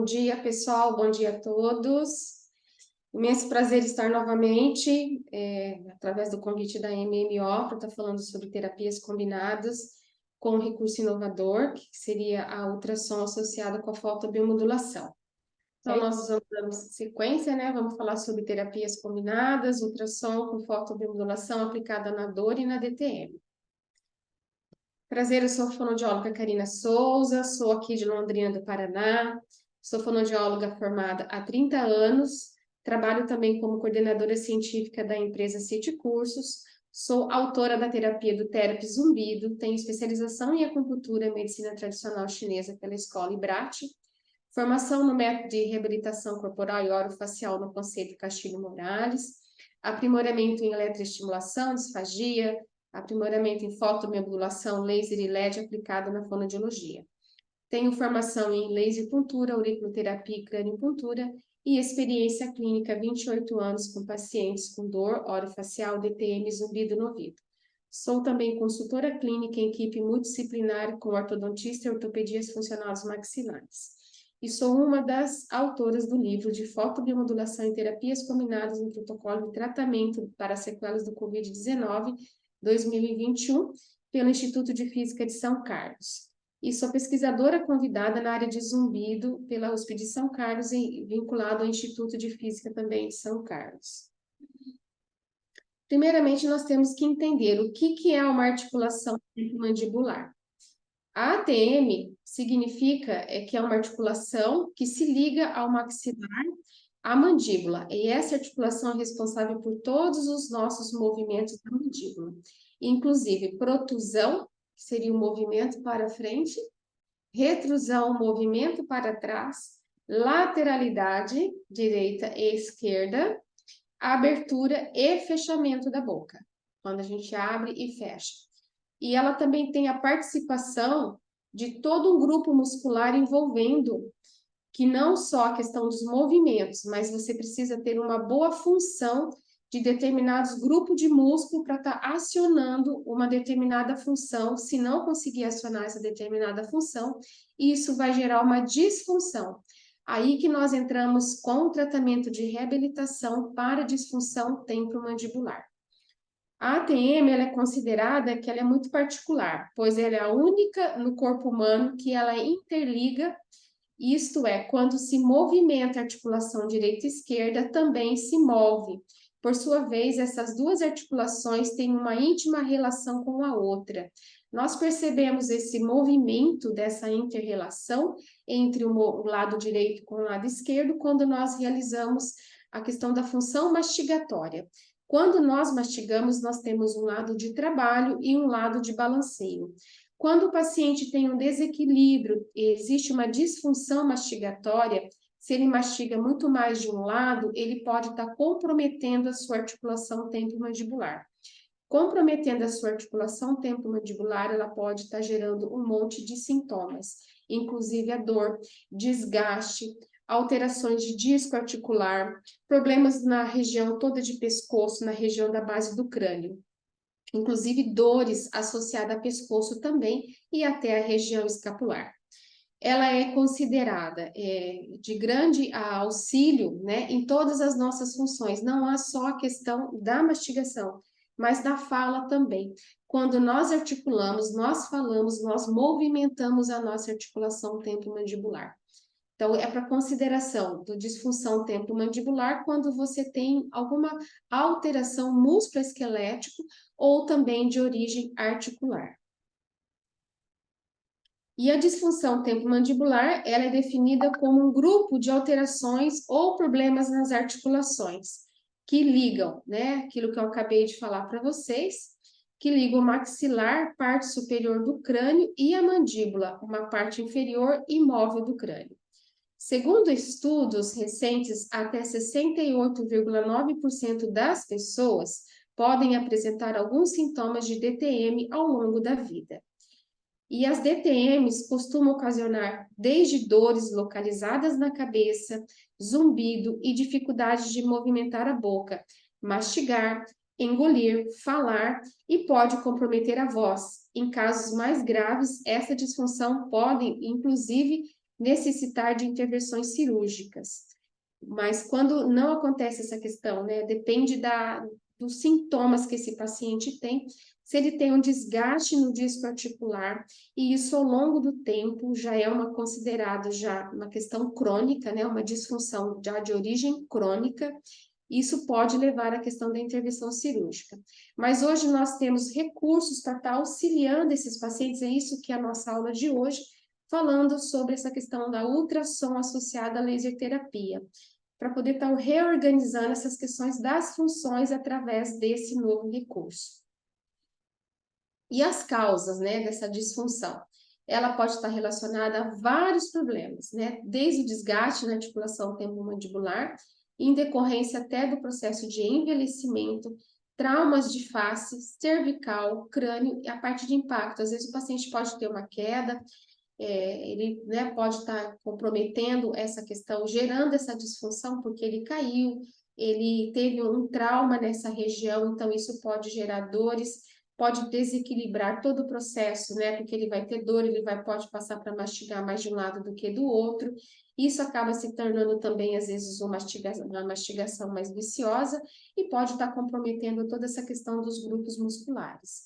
dia, pessoal, bom dia a todos. Imenso prazer estar novamente, através do convite da MMO, para estar falando sobre terapias combinadas com um recurso inovador, que seria a ultrassom associada com a fotobiomodulação. Então, nós vamos dar sequência, né? Vamos falar sobre terapias combinadas, ultrassom com fotobiomodulação aplicada na dor e na DTM. Prazer, eu sou a fonoaudióloga Karina Souza, sou aqui de Londrina do Paraná, sou fonoaudióloga formada há 30 anos, trabalho também como coordenadora científica da empresa City Cursos, sou autora da terapia do Therapy Zumbido, tenho especialização em acupuntura e medicina tradicional chinesa pela Escola Ibrate, formação no método de reabilitação corporal e orofacial no Conceito Castilho Morales, aprimoramento em eletroestimulação, disfagia, aprimoramento em fotobiomodulação, laser e LED aplicado na fonoaudiologia. Tenho formação em laser puntura, auriculoterapia e craniopuntura e experiência clínica 28 anos com pacientes com dor orofacial, DTM, zumbido no ouvido. Sou também consultora clínica em equipe multidisciplinar com ortodontista e ortopedias funcionais maxilares. E sou uma das autoras do livro de fotobiomodulação e terapias combinadas no protocolo de tratamento para sequelas do Covid-19, 2021, pelo Instituto de Física de São Carlos. E sou pesquisadora convidada na área de zumbido pela USP de São Carlos e vinculado ao Instituto de Física também de São Carlos. Primeiramente, nós temos que entender o que é uma articulação mandibular. A ATM significa que é uma articulação que se liga ao maxilar, à mandíbula, e essa articulação é responsável por todos os nossos movimentos da mandíbula, inclusive protusão, que seria o movimento para frente, retrusão, movimento para trás, lateralidade, direita e esquerda, abertura e fechamento da boca, quando a gente abre e fecha. E ela também tem a participação de todo um grupo muscular envolvendo que não só a questão dos movimentos, mas você precisa ter uma boa função de determinados grupos de músculo para estar acionando uma determinada função. Se não conseguir acionar essa determinada função, isso vai gerar uma disfunção. Aí que nós entramos com o tratamento de reabilitação para disfunção temporomandibular. A ATM ela é considerada que ela é muito particular, pois ela é a única no corpo humano que ela interliga. Isto é, quando se movimenta a articulação direita e esquerda, também se move. Por sua vez, essas duas articulações têm uma íntima relação com a outra. Nós percebemos esse movimento dessa inter-relação entre o lado direito com o lado esquerdo quando nós realizamos a questão da função mastigatória. Quando nós mastigamos, nós temos um lado de trabalho e um lado de balanceio. Quando o paciente tem um desequilíbrio e existe uma disfunção mastigatória, se ele mastiga muito mais de um lado, ele pode estar comprometendo a sua articulação temporomandibular. Comprometendo a sua articulação temporomandibular, ela pode estar gerando um monte de sintomas, inclusive a dor, desgaste, alterações de disco articular, problemas na região toda de pescoço, na região da base do crânio. Inclusive dores associadas a pescoço também e até a região escapular. Ela é considerada de grande auxílio, né, em todas as nossas funções, não há só a questão da mastigação, mas da fala também. Quando nós articulamos, nós falamos, nós movimentamos a nossa articulação temporomandibular. Então, é para consideração do disfunção temporomandibular quando você tem alguma alteração musculoesquelética ou também de origem articular. E a disfunção temporomandibular, ela é definida como um grupo de alterações ou problemas nas articulações que ligam, né, aquilo que eu acabei de falar para vocês, que ligam o maxilar, parte superior do crânio, e a mandíbula, uma parte inferior e móvel do crânio. Segundo estudos recentes, até 68,9% das pessoas podem apresentar alguns sintomas de DTM ao longo da vida. E as DTMs costumam ocasionar desde dores localizadas na cabeça, zumbido e dificuldade de movimentar a boca, mastigar, engolir, falar e pode comprometer a voz. Em casos mais graves, essa disfunção pode, inclusive, necessitar de intervenções cirúrgicas. Mas quando não acontece essa questão, né, depende dos sintomas que esse paciente tem, se ele tem um desgaste no disco articular, e isso ao longo do tempo já é considerado já uma questão crônica, né, uma disfunção já de origem crônica, isso pode levar à questão da intervenção cirúrgica. Mas hoje nós temos recursos para estar auxiliando esses pacientes, é isso que é a nossa aula de hoje, falando sobre essa questão da ultrassom associada à laser terapia, para poder estar reorganizando essas questões das funções através desse novo recurso. E as causas, né, dessa disfunção? Ela pode estar relacionada a vários problemas, né, desde o desgaste na articulação temporomandibular, em decorrência até do processo de envelhecimento, traumas de face, cervical, crânio e a parte de impacto. Às vezes o paciente pode ter uma queda, ele, né, pode estar comprometendo essa questão, gerando essa disfunção, porque ele caiu, ele teve um trauma nessa região, então isso pode gerar dores, pode desequilibrar todo o processo, né, porque ele vai ter dor, pode passar para mastigar mais de um lado do que do outro, isso acaba se tornando também, às vezes, uma mastigação mais viciosa e pode estar comprometendo toda essa questão dos grupos musculares.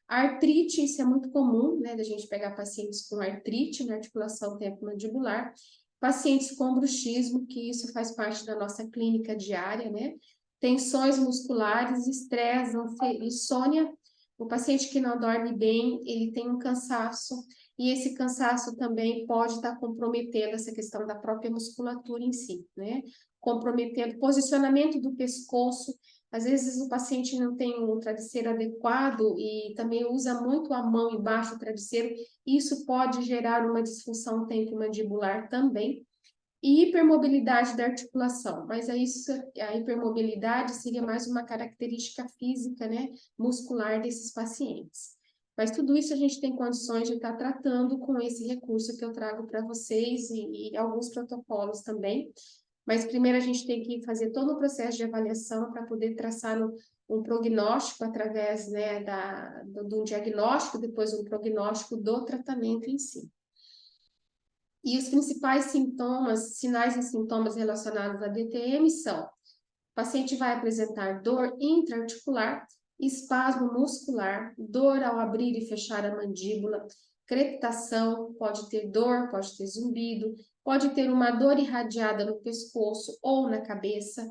A artrite, isso é muito comum, né, da gente pegar pacientes com artrite na articulação temporomandibular, pacientes com bruxismo, que isso faz parte da nossa clínica diária, né, tensões musculares, estresse, insônia, o paciente que não dorme bem, ele tem um cansaço, e esse cansaço também pode estar comprometendo essa questão da própria musculatura em si, né, comprometendo o posicionamento do pescoço. Às vezes o paciente não tem um travesseiro adequado e também usa muito a mão embaixo do travesseiro, isso pode gerar uma disfunção temporomandibular também. E hipermobilidade da articulação, mas a hipermobilidade seria mais uma característica física, né, muscular desses pacientes. Mas tudo isso a gente tem condições de estar tratando com esse recurso que eu trago para vocês e alguns protocolos também. Mas primeiro a gente tem que fazer todo o processo de avaliação para poder traçar um prognóstico através, né, do diagnóstico, depois um prognóstico do tratamento em si. E os principais sintomas, sinais e sintomas relacionados à DTM são: o paciente vai apresentar dor intra-articular, espasmo muscular, dor ao abrir e fechar a mandíbula, crepitação, pode ter dor, pode ter zumbido, pode ter uma dor irradiada no pescoço ou na cabeça,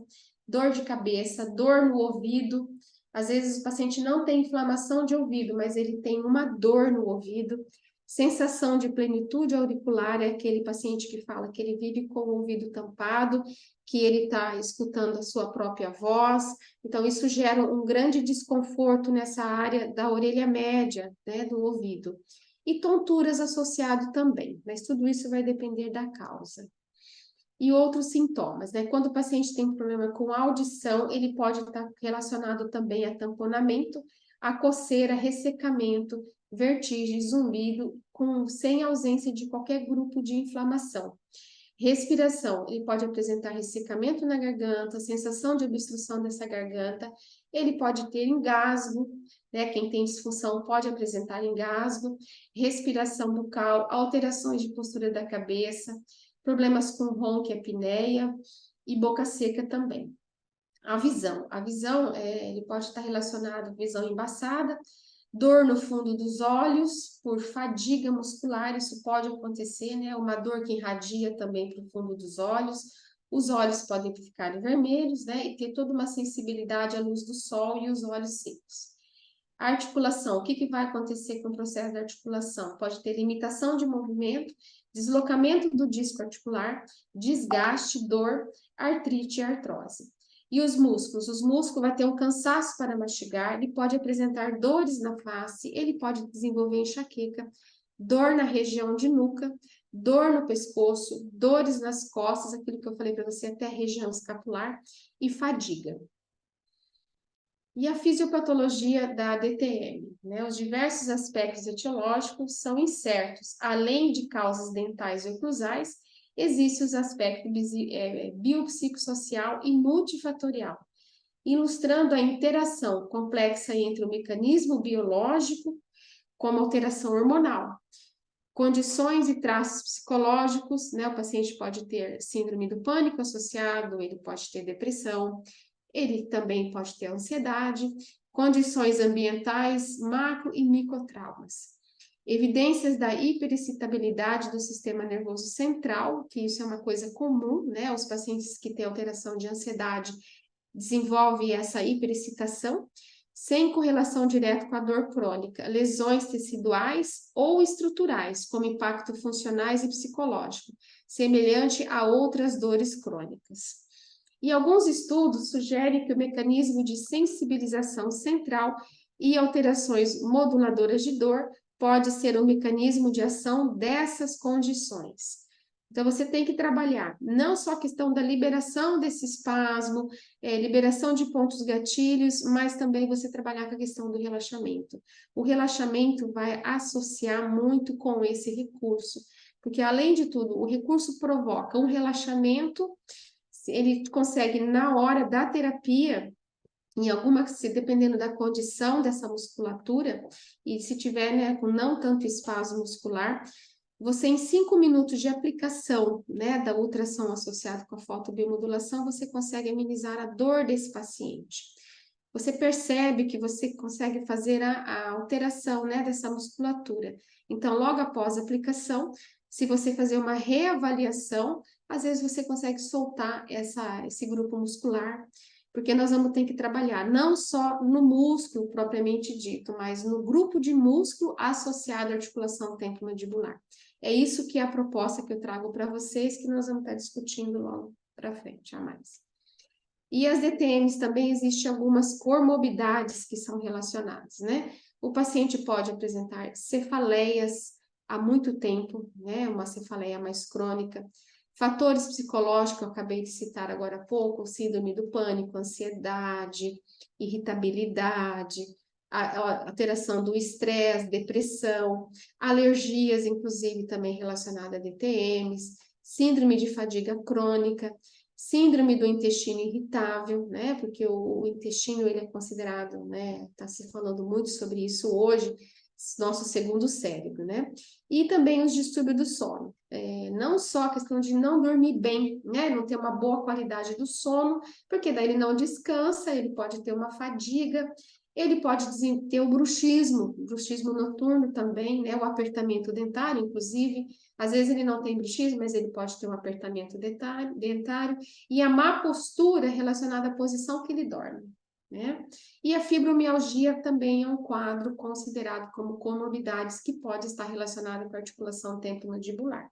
dor de cabeça, dor no ouvido. Às vezes o paciente não tem inflamação de ouvido, mas ele tem uma dor no ouvido. Sensação de plenitude auricular é aquele paciente que fala que ele vive com o ouvido tampado, que ele está escutando a sua própria voz. Então, isso gera um grande desconforto nessa área da orelha média, né, do ouvido. E tonturas associado também, mas tudo isso vai depender da causa. E outros sintomas, né? Quando o paciente tem problema com audição, ele pode estar relacionado também a tamponamento, a coceira, ressecamento, vertigem, zumbido, sem ausência de qualquer grupo de inflamação. Respiração, ele pode apresentar ressecamento na garganta, sensação de obstrução dessa garganta, ele pode ter engasgo, né? Quem tem disfunção pode apresentar engasgo, respiração bucal, alterações de postura da cabeça, problemas com ronco e apneia e boca seca também. A visão ele pode estar relacionado à visão embaçada, dor no fundo dos olhos, por fadiga muscular, isso pode acontecer, né? Uma dor que irradia também para o fundo dos olhos. Os olhos podem ficar vermelhos, né? E ter toda uma sensibilidade à luz do sol e os olhos secos. A articulação, o que vai acontecer com o processo da articulação? Pode ter limitação de movimento, deslocamento do disco articular, desgaste, dor, artrite e artrose. E os músculos? Os músculos vai ter um cansaço para mastigar, ele pode apresentar dores na face, ele pode desenvolver enxaqueca, dor na região de nuca, dor no pescoço, dores nas costas, aquilo que eu falei para você, até a região escapular, e fadiga. E a fisiopatologia da DTM, né? Os diversos aspectos etiológicos são incertos. Além de causas dentais e oclusais, existem os aspectos biopsicossocial e multifatorial, ilustrando a interação complexa entre o mecanismo biológico como alteração hormonal, Condições e traços psicológicos, né? O paciente pode ter síndrome do pânico associado, ele pode ter depressão, ele também pode ter ansiedade, condições ambientais, macro e microtraumas. Evidências da hiperexcitabilidade do sistema nervoso central, que isso é uma coisa comum, né? Os pacientes que têm alteração de ansiedade desenvolvem essa hiperexcitação, sem correlação direta com a dor crônica, lesões teciduais ou estruturais, como impacto funcionais e psicológico, semelhante a outras dores crônicas. E alguns estudos sugerem que o mecanismo de sensibilização central e alterações moduladoras de dor pode ser um mecanismo de ação dessas condições. Então, você tem que trabalhar não só a questão da liberação desse espasmo, liberação de pontos gatilhos, mas também você trabalhar com a questão do relaxamento. O relaxamento vai associar muito com esse recurso, porque, além de tudo, o recurso provoca um relaxamento, ele consegue, na hora da terapia, em alguma, dependendo da condição dessa musculatura, e se tiver, né, com não tanto espasmo muscular, você em 5 minutos de aplicação, né, da ultrassom associado com a fotobiomodulação, você consegue amenizar a dor desse paciente. Você percebe que você consegue fazer a alteração, né, dessa musculatura. Então, logo após a aplicação, se você fazer uma reavaliação, às vezes você consegue soltar esse grupo muscular, porque nós vamos ter que trabalhar não só no músculo propriamente dito, mas no grupo de músculo associado à articulação temporomandibular. É isso que é a proposta que eu trago para vocês, que nós vamos estar discutindo logo para frente, a mais. E as DTMs também existem algumas comorbidades que são relacionadas, né? O paciente pode apresentar cefaleias há muito tempo, né? Uma cefaleia mais crônica. Fatores psicológicos, eu acabei de citar agora há pouco, síndrome do pânico, ansiedade, irritabilidade, a alteração do estresse, depressão, alergias, inclusive também relacionadas a DTMs, síndrome de fadiga crônica, síndrome do intestino irritável, né? Porque o intestino ele é considerado, né? Tá se falando muito sobre isso hoje, nosso segundo cérebro, né? E também os distúrbios do sono. Não só a questão de não dormir bem, né? Não ter uma boa qualidade do sono, porque daí ele não descansa, ele pode ter uma fadiga, ele pode ter o bruxismo noturno também, né? O apertamento dentário, inclusive. Às vezes ele não tem bruxismo, mas ele pode ter um apertamento dentário. E a má postura relacionada à posição que ele dorme, né? E a fibromialgia também é um quadro considerado como comorbidades que pode estar relacionado com a articulação temporomandibular.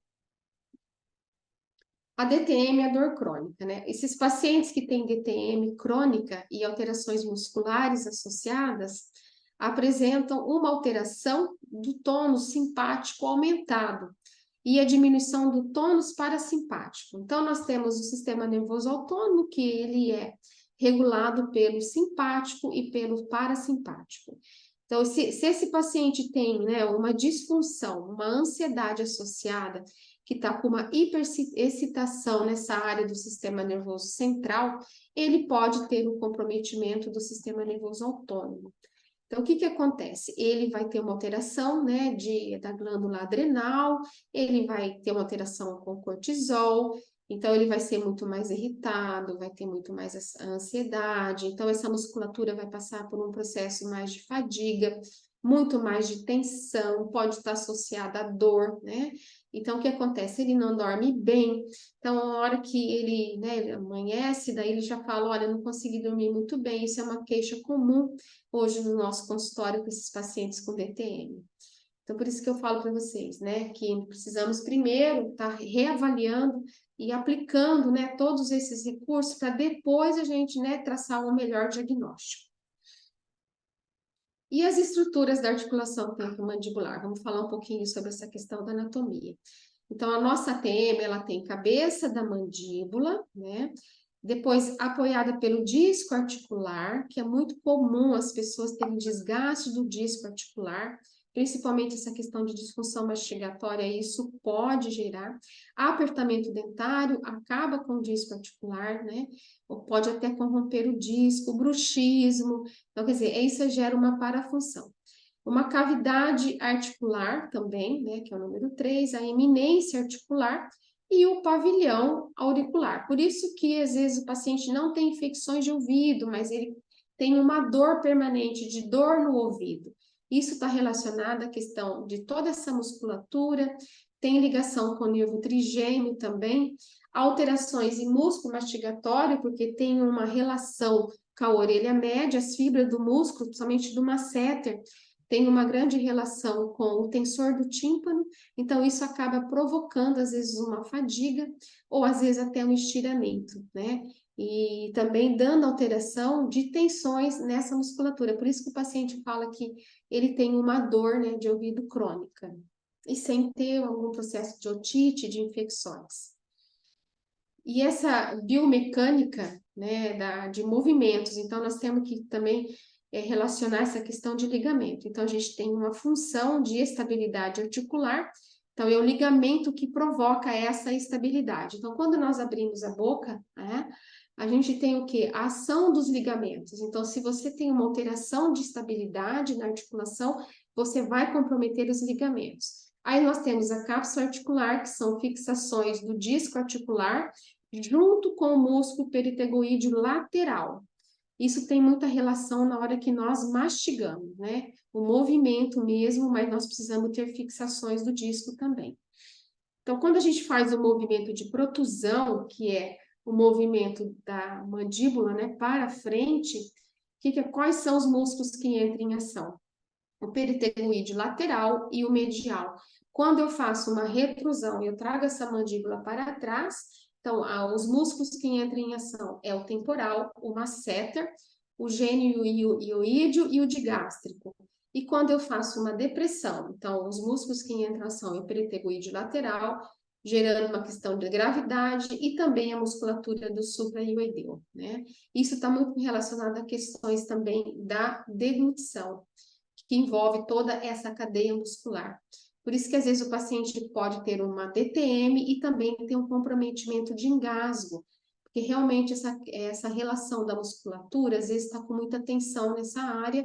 A DTM é a dor crônica, né? Esses pacientes que têm DTM crônica e alterações musculares associadas apresentam uma alteração do tônus simpático aumentado e a diminuição do tônus parasimpático. Então, nós temos o sistema nervoso autônomo, que ele é regulado pelo simpático e pelo parasimpático. Então, se esse paciente tem, né, uma disfunção, uma ansiedade associada, que está com uma hiperexcitação nessa área do sistema nervoso central, ele pode ter um comprometimento do sistema nervoso autônomo. Então, o que que acontece? Ele vai ter uma alteração, né, da glândula adrenal, ele vai ter uma alteração com cortisol, então ele vai ser muito mais irritado, vai ter muito mais ansiedade, então essa musculatura vai passar por um processo mais de fadiga, muito mais de tensão, pode estar associada à dor, né? Então, o que acontece? Ele não dorme bem, então, a hora que ele, né, ele amanhece, daí ele já fala, olha, eu não consegui dormir muito bem, isso é uma queixa comum hoje no nosso consultório com esses pacientes com DTM. Então, por isso que eu falo para vocês, né, que precisamos primeiro estar reavaliando e aplicando, né, todos esses recursos para depois a gente, né, traçar um melhor diagnóstico. E as estruturas da articulação temporomandibular? Vamos falar um pouquinho sobre essa questão da anatomia. Então, a nossa ATM, ela tem cabeça da mandíbula, né? Depois, apoiada pelo disco articular, que é muito comum as pessoas terem desgaste do disco articular, principalmente essa questão de disfunção mastigatória, isso pode gerar. Apertamento dentário acaba com o disco articular, né? Ou pode até corromper o disco, bruxismo. Então, quer dizer, isso gera uma parafunção. uma cavidade articular também, né, que é o número 3, a eminência articular e o pavilhão auricular. Por isso que, às vezes, o paciente não tem infecções de ouvido, mas ele tem uma dor permanente, de dor no ouvido. Isso está relacionado à questão de toda essa musculatura, tem ligação com o nervo trigêmeo também, alterações em músculo mastigatório, porque tem uma relação com a orelha média, as fibras do músculo, principalmente do masseter, tem uma grande relação com o tensor do tímpano, então isso acaba provocando, às vezes, uma fadiga, ou às vezes até um estiramento, né? E também dando alteração de tensões nessa musculatura. Por isso que o paciente fala que ele tem uma dor, né, de ouvido crônica, e sem ter algum processo de otite, de infecções. E essa biomecânica, né, de movimentos, então nós temos que também relacionar essa questão de ligamento. Então a gente tem uma função de estabilidade articular, então é o ligamento que provoca essa estabilidade. Então quando nós abrimos a boca, né, a gente tem o quê? A ação dos ligamentos. Então se você tem uma alteração de estabilidade na articulação, você vai comprometer os ligamentos. Aí nós temos a cápsula articular, que são fixações do disco articular, junto com o músculo peritegoide lateral. Isso tem muita relação na hora que nós mastigamos, né? O movimento mesmo, mas nós precisamos ter fixações do disco também. Então, quando a gente faz o movimento de protusão, que é o movimento da mandíbula, né, para frente, quais são os músculos que entram em ação? O peritegoide lateral e o medial. Quando eu faço uma retrusão e eu trago essa mandíbula para trás, então, os músculos que entram em ação é o temporal, o masseter, o gênio ioídeo e o digástrico. E quando eu faço uma depressão, então, os músculos que entram em ação é o peritegoide lateral, gerando uma questão de gravidade e também a musculatura do supraioideu, né? Isso está muito relacionado a questões também da deglutição, que envolve toda essa cadeia muscular. Por isso que às vezes o paciente pode ter uma DTM e também ter um comprometimento de engasgo, porque realmente essa relação da musculatura às vezes está com muita tensão nessa área,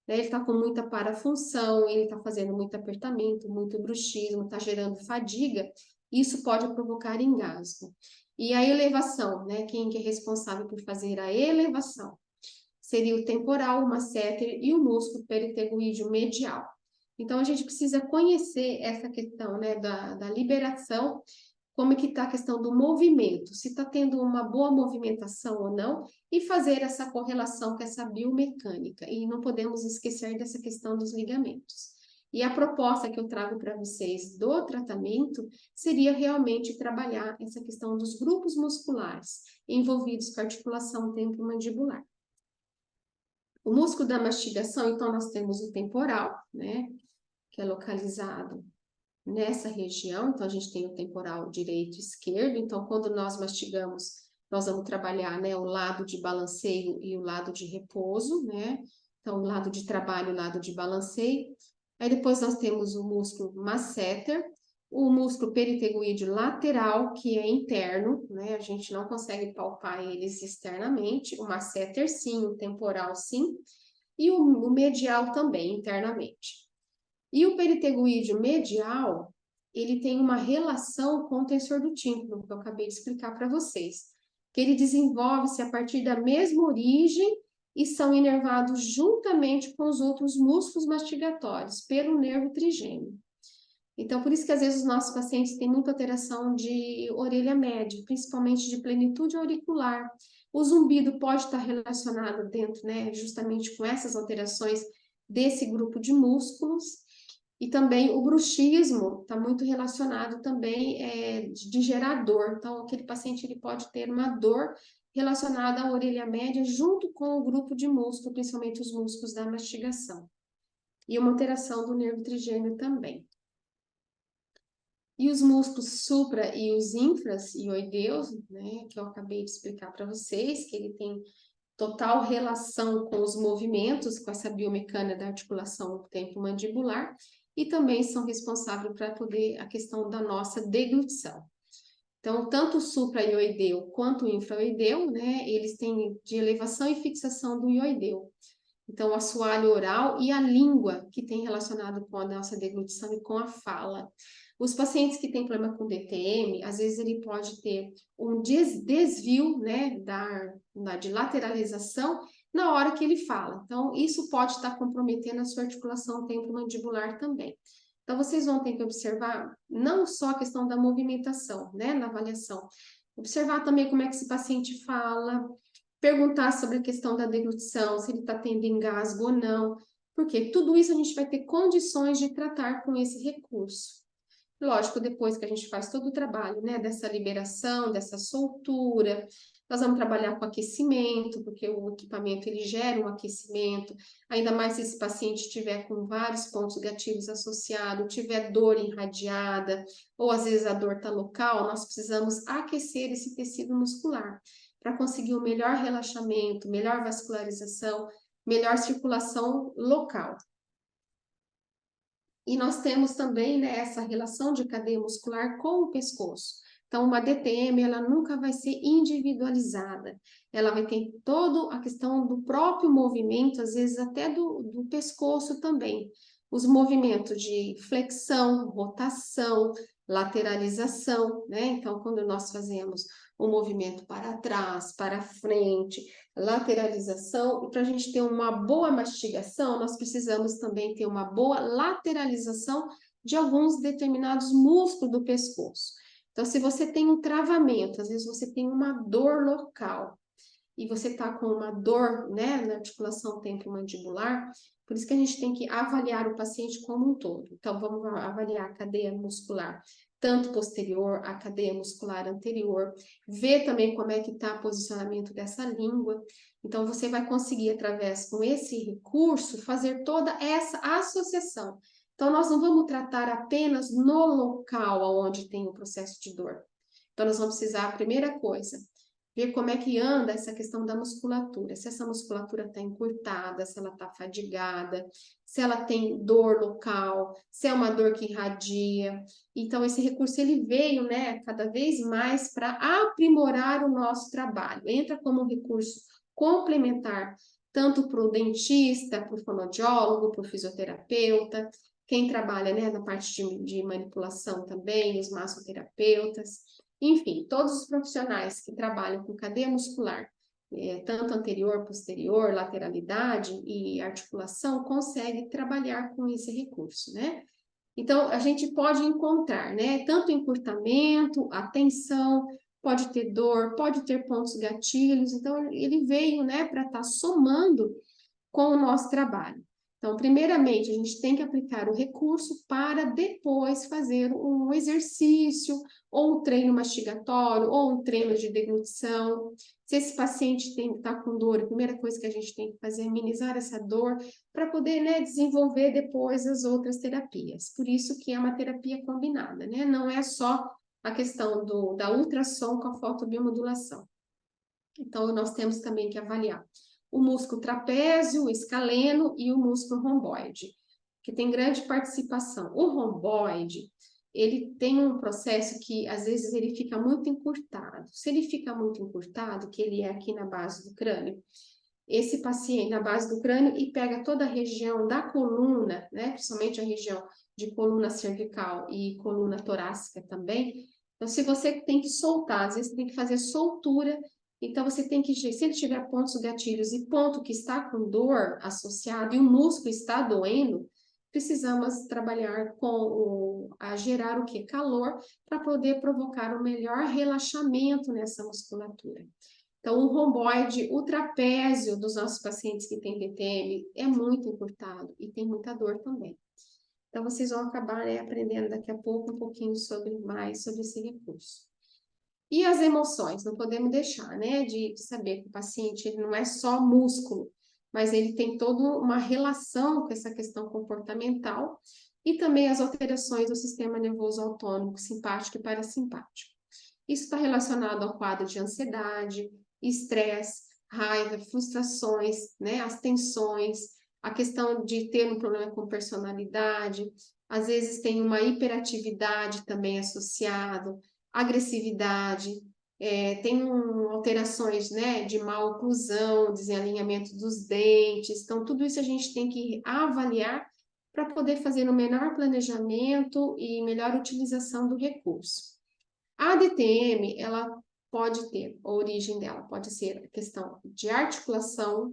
né? Ele está com muita parafunção, ele está fazendo muito apertamento, muito bruxismo, está gerando fadiga, isso pode provocar engasgo. E a elevação, né? Quem que é responsável por fazer a elevação? Seria o temporal, o masseter e o músculo peritegoídeo medial. Então, a gente precisa conhecer essa questão, né, da liberação, como é que está a questão do movimento, se está tendo uma boa movimentação ou não, e fazer essa correlação com essa biomecânica. E não podemos esquecer dessa questão dos ligamentos. E a proposta que eu trago para vocês do tratamento seria realmente trabalhar essa questão dos grupos musculares envolvidos com a articulação temporomandibular. O músculo da mastigação, então, nós temos o temporal, né, que é localizado nessa região. Então, a gente tem o temporal direito e esquerdo. Então, quando nós mastigamos, nós vamos trabalhar, né, o lado de balanceio e o lado de repouso, né? Então, o lado de trabalho e o lado de balanceio. Aí, depois, nós temos o músculo masseter, o músculo peritegoide lateral, que é interno, né? A gente não consegue palpar eles externamente. O masseter, sim, o temporal, sim. E o medial também, internamente. E o peritegoide medial, ele tem uma relação com o tensor do tímpano, que eu acabei de explicar para vocês. Que ele desenvolve-se a partir da mesma origem e são inervados juntamente com os outros músculos mastigatórios, pelo nervo trigêmeo. Então, por isso que às vezes os nossos pacientes têm muita alteração de orelha média, principalmente de plenitude auricular. O zumbido pode estar relacionado dentro, né, justamente com essas alterações desse grupo de músculos. E também o bruxismo está muito relacionado também de gerar dor. Então, aquele paciente ele pode ter uma dor relacionada à orelha média junto com o grupo de músculo, principalmente os músculos da mastigação. E uma alteração do nervo trigêmeo também. E os músculos supra e os infra-ioideus, né, que eu acabei de explicar para vocês, que ele tem total relação com os movimentos, com essa biomecânica da articulação temporomandibular, e também são responsáveis para poder a questão da nossa deglutição. Então, tanto o supra-ioideu quanto o infra-ioideu, né, eles têm de elevação e fixação do ioideu. Então, o assoalho oral e a língua, que tem relacionado com a nossa deglutição e com a fala. Os pacientes que têm problema com DTM, às vezes ele pode ter um desvio, né, de lateralização na hora que ele fala. Então, isso pode estar comprometendo a sua articulação temporomandibular também. Então, vocês vão ter que observar não só a questão da movimentação, né, na avaliação, observar também como é que esse paciente fala, perguntar sobre a questão da deglutição, se ele está tendo engasgo ou não, porque tudo isso a gente vai ter condições de tratar com esse recurso. Lógico, depois que a gente faz todo o trabalho, né, dessa liberação, dessa soltura, nós vamos trabalhar com aquecimento, porque o equipamento ele gera um aquecimento, ainda mais se esse paciente estiver com vários pontos gatilhos associados, tiver dor irradiada, ou às vezes a dor está local, nós precisamos aquecer esse tecido muscular para conseguir o melhor relaxamento, melhor vascularização, melhor circulação local. E nós temos também, né, essa relação de cadeia muscular com o pescoço. Então, uma DTM, ela nunca vai ser individualizada. Ela vai ter toda a questão do próprio movimento, às vezes até do pescoço também. Os movimentos de flexão, rotação, lateralização, né? Então, quando nós fazemos o movimento para trás, para frente, lateralização, e para a gente ter uma boa mastigação, nós precisamos também ter uma boa lateralização de alguns determinados músculos do pescoço. Então, se você tem um travamento, às vezes você tem uma dor local, e você está com uma dor, né, na articulação temporomandibular, por isso que a gente tem que avaliar o paciente como um todo. Então, vamos avaliar a cadeia muscular, tanto posterior, a cadeia muscular anterior, ver também como é que está o posicionamento dessa língua. Então, você vai conseguir, através com esse recurso, fazer toda essa associação. Então, nós não vamos tratar apenas no local onde tem o processo de dor. Então, nós vamos precisar, a primeira coisa, ver como é que anda essa questão da musculatura, se essa musculatura está encurtada, se ela está fadigada, se ela tem dor local, se é uma dor que irradia. Então, esse recurso ele veio, né, cada vez mais para aprimorar o nosso trabalho. Entra como um recurso complementar, tanto para o dentista, para o fonoaudiólogo, para o fisioterapeuta, quem trabalha, né, na parte de manipulação também, os massoterapeutas. Enfim, todos os profissionais que trabalham com cadeia muscular, tanto anterior, posterior, lateralidade e articulação, conseguem trabalhar com esse recurso, né? Então, a gente pode encontrar, né, tanto encurtamento, a tensão, pode ter dor, pode ter pontos gatilhos, então ele veio, né, para estar somando com o nosso trabalho. Então, primeiramente, a gente tem que aplicar o recurso para depois fazer um exercício, ou um treino mastigatório, ou um treino de deglutição. Se esse paciente está com dor, a primeira coisa que a gente tem que fazer é minimizar essa dor para poder, né, desenvolver depois as outras terapias. Por isso que é uma terapia combinada, né? Não é só a questão da ultrassom com a fotobiomodulação. Então, nós temos também que avaliar o músculo trapézio, o escaleno e o músculo romboide, que tem grande participação. O romboide, ele tem um processo que, às vezes, ele fica muito encurtado. Se ele fica muito encurtado, que ele é aqui na base do crânio, esse paciente, na base do crânio, e pega toda a região da coluna, né, principalmente a região de coluna cervical e coluna torácica também. Então, se você tem que soltar, às vezes você tem que fazer soltura. Então, você tem que, se ele tiver pontos gatilhos e ponto que está com dor associado e o músculo está doendo, precisamos trabalhar a gerar o que? Calor, para poder provocar o melhor relaxamento nessa musculatura. Então, o romboide, o trapézio dos nossos pacientes que têm DTM é muito encurtado e tem muita dor também. Então, vocês vão acabar, né, aprendendo daqui a pouco um pouquinho mais sobre esse recurso. E as emoções, não podemos deixar, né, de saber que o paciente ele não é só músculo, mas ele tem toda uma relação com essa questão comportamental e também as alterações do sistema nervoso autônomo, simpático e parasimpático. Isso está relacionado ao quadro de ansiedade, estresse, raiva, frustrações, né, as tensões, a questão de ter um problema com personalidade, às vezes tem uma hiperatividade também associado, agressividade, tem alterações, né, de maloclusão, desalinhamento dos dentes. Então, tudo isso a gente tem que avaliar para poder fazer um melhor planejamento e melhor utilização do recurso. A DTM, ela pode ter, a origem dela pode ser a questão de articulação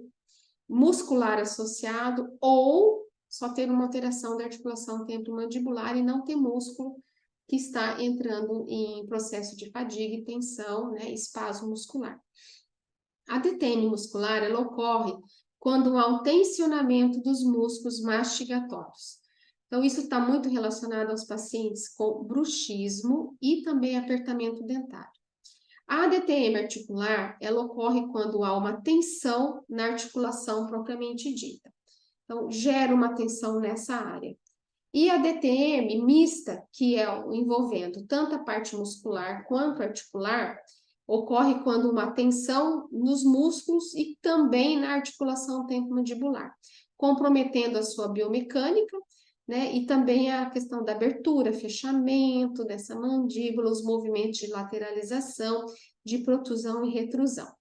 muscular associado ou só ter uma alteração da articulação temporomandibular e não ter músculo que está entrando em processo de fadiga e tensão, né, espasmo muscular. A DTM muscular, ela ocorre quando há um tensionamento dos músculos mastigatórios. Então, isso está muito relacionado aos pacientes com bruxismo e também apertamento dentário. A DTM articular, ela ocorre quando há uma tensão na articulação propriamente dita. Então, gera uma tensão nessa área. E a DTM mista, que é envolvendo tanto a parte muscular quanto articular, ocorre quando uma tensão nos músculos e também na articulação temporomandibular, comprometendo a sua biomecânica, né? E também a questão da abertura, fechamento dessa mandíbula, os movimentos de lateralização, de protusão e retrusão.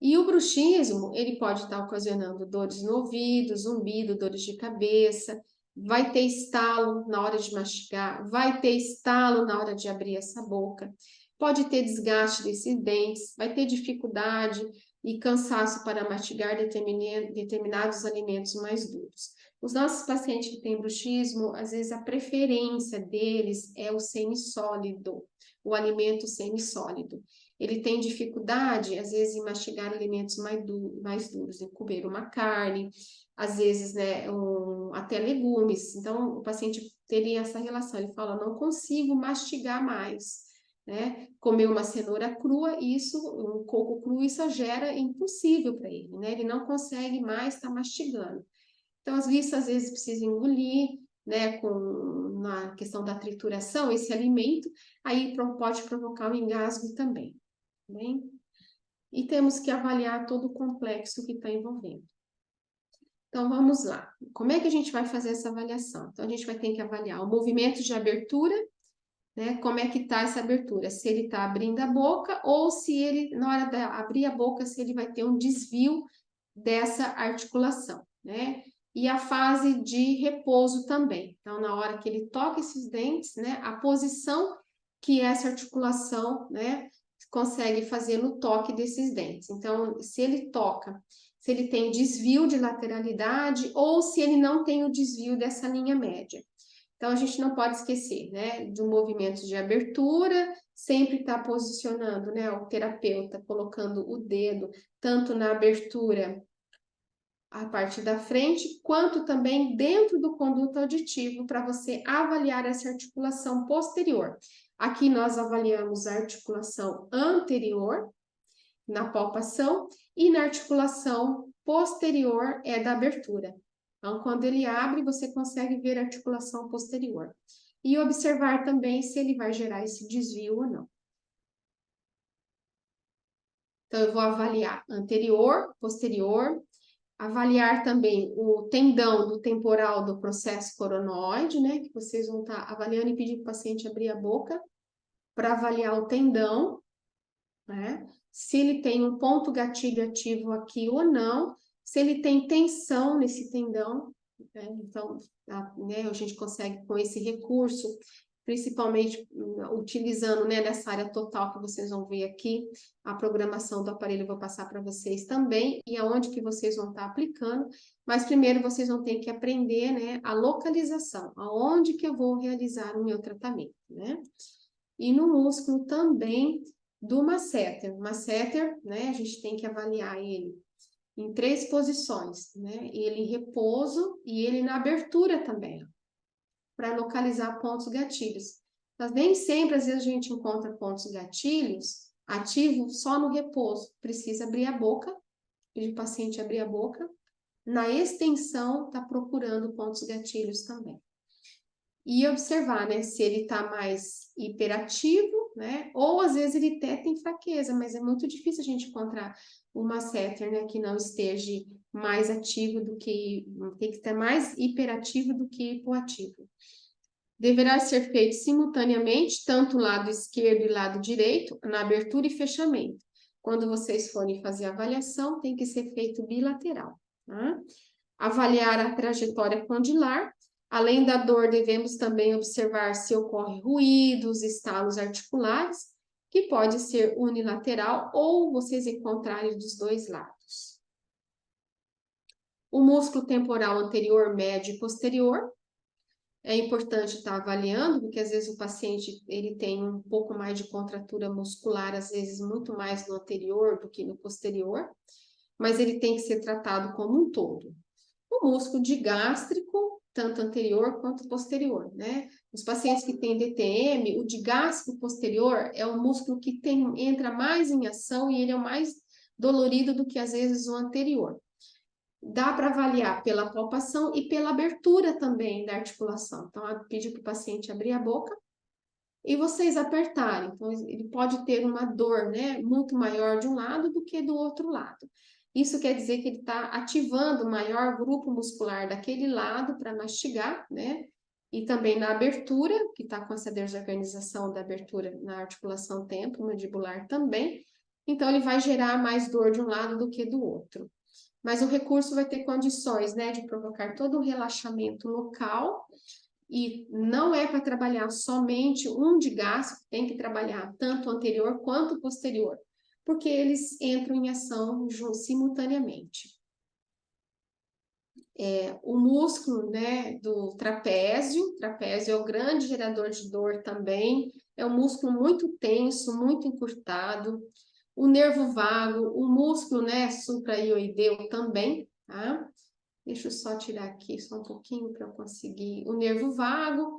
E o bruxismo, ele pode estar ocasionando dores no ouvido, zumbido, dores de cabeça, vai ter estalo na hora de mastigar, vai ter estalo na hora de abrir essa boca, pode ter desgaste desses dentes, vai ter dificuldade e cansaço para mastigar determinados alimentos mais duros. Os nossos pacientes que têm bruxismo, às vezes a preferência deles é o semissólido, o alimento semissólido. Ele tem dificuldade, às vezes, em mastigar alimentos mais duros, em comer uma carne, às vezes, né, até legumes. Então, o paciente teria essa relação, ele fala, não consigo mastigar mais, né? Comer uma cenoura crua, um coco cru, isso gera impossível para ele, né? Ele não consegue mais estar mastigando. Então, às vezes, precisa engolir, né, na questão da trituração, esse alimento, aí pode provocar um engasgo também. Bem? E temos que avaliar todo o complexo que está envolvendo. Então, vamos lá. Como é que a gente vai fazer essa avaliação? Então, a gente vai ter que avaliar o movimento de abertura, né? Como é que está essa abertura? Se ele está abrindo a boca ou se ele, na hora de abrir a boca, se ele vai ter um desvio dessa articulação, né? E a fase de repouso também. Então, na hora que ele toca esses dentes, né? A posição que essa articulação, né? Consegue fazer no toque desses dentes. Então, se ele toca, se ele tem desvio de lateralidade ou se ele não tem o desvio dessa linha média. Então, a gente não pode esquecer, né, de um movimento de abertura, sempre está posicionando, né, o terapeuta colocando o dedo tanto na abertura, a parte da frente, quanto também dentro do conduto auditivo, para você avaliar essa articulação posterior. Aqui nós avaliamos a articulação anterior, na palpação, e na articulação posterior é da abertura. Então, quando ele abre, você consegue ver a articulação posterior. E observar também se ele vai gerar esse desvio ou não. Então, eu vou avaliar anterior, posterior, avaliar também o tendão do temporal do processo coronoide, né? Que vocês vão estar avaliando e pedir para o paciente abrir a boca para avaliar o tendão, né? Se ele tem um ponto gatilho ativo aqui ou não, se ele tem tensão nesse tendão, né? Então, né, a gente consegue com esse recurso, principalmente utilizando, né, nessa área total que vocês vão ver aqui, a programação do aparelho eu vou passar para vocês também, e aonde que vocês vão estar aplicando, mas primeiro vocês vão ter que aprender, né, a localização, aonde que eu vou realizar o meu tratamento, né? E no músculo também do masseter. O masseter, né, a gente tem que avaliar ele em 3 posições, né? Ele em repouso e ele na abertura também, para localizar pontos gatilhos. Mas nem sempre, às vezes, a gente encontra pontos gatilhos ativos só no repouso. Precisa abrir a boca, pedir o paciente abrir a boca. Na extensão, está procurando pontos gatilhos também. E observar, né, se ele está mais hiperativo, né, ou às vezes ele até tem fraqueza, mas é muito difícil a gente encontrar um masseter, né, que não esteja mais ativo do que, tem que estar mais hiperativo do que hipoativo. deverá ser feito simultaneamente, tanto o lado esquerdo e o lado direito, na abertura e fechamento. Quando vocês forem fazer a avaliação, tem que ser feito bilateral, tá? Avaliar a trajetória condilar. Além da dor, devemos também observar se ocorre ruídos, estalos articulares, que pode ser unilateral ou vocês encontrarem dos dois lados. O músculo temporal anterior, médio e posterior. É importante estar avaliando, porque às vezes o paciente ele tem um pouco mais de contratura muscular, às vezes muito mais no anterior do que no posterior, mas ele tem que ser tratado como um todo. O músculo digástrico, tanto anterior quanto posterior, né? Os pacientes que têm DTM, o digástrico posterior é o músculo que entra mais em ação e ele é o mais dolorido do que às vezes o anterior. Dá para avaliar pela palpação e pela abertura também da articulação. Então, eu pedi para o paciente abrir a boca e vocês apertarem. Então, ele pode ter uma dor, né, muito maior de um lado do que do outro lado. Isso quer dizer que ele está ativando o maior grupo muscular daquele lado para mastigar, né? E também na abertura, que está com essa desorganização da abertura na articulação temporomandibular também. Então, ele vai gerar mais dor de um lado do que do outro. Mas o recurso vai ter condições, né, de provocar todo um relaxamento local e não é para trabalhar somente um digástrico, tem que trabalhar tanto o anterior quanto o posterior, porque eles entram em ação simultaneamente. O músculo, né, do trapézio é o grande gerador de dor também, é um músculo muito tenso, muito encurtado. O nervo vago, o músculo, né, supraioideu também, tá? Deixa eu só tirar aqui só um pouquinho para eu conseguir. O nervo vago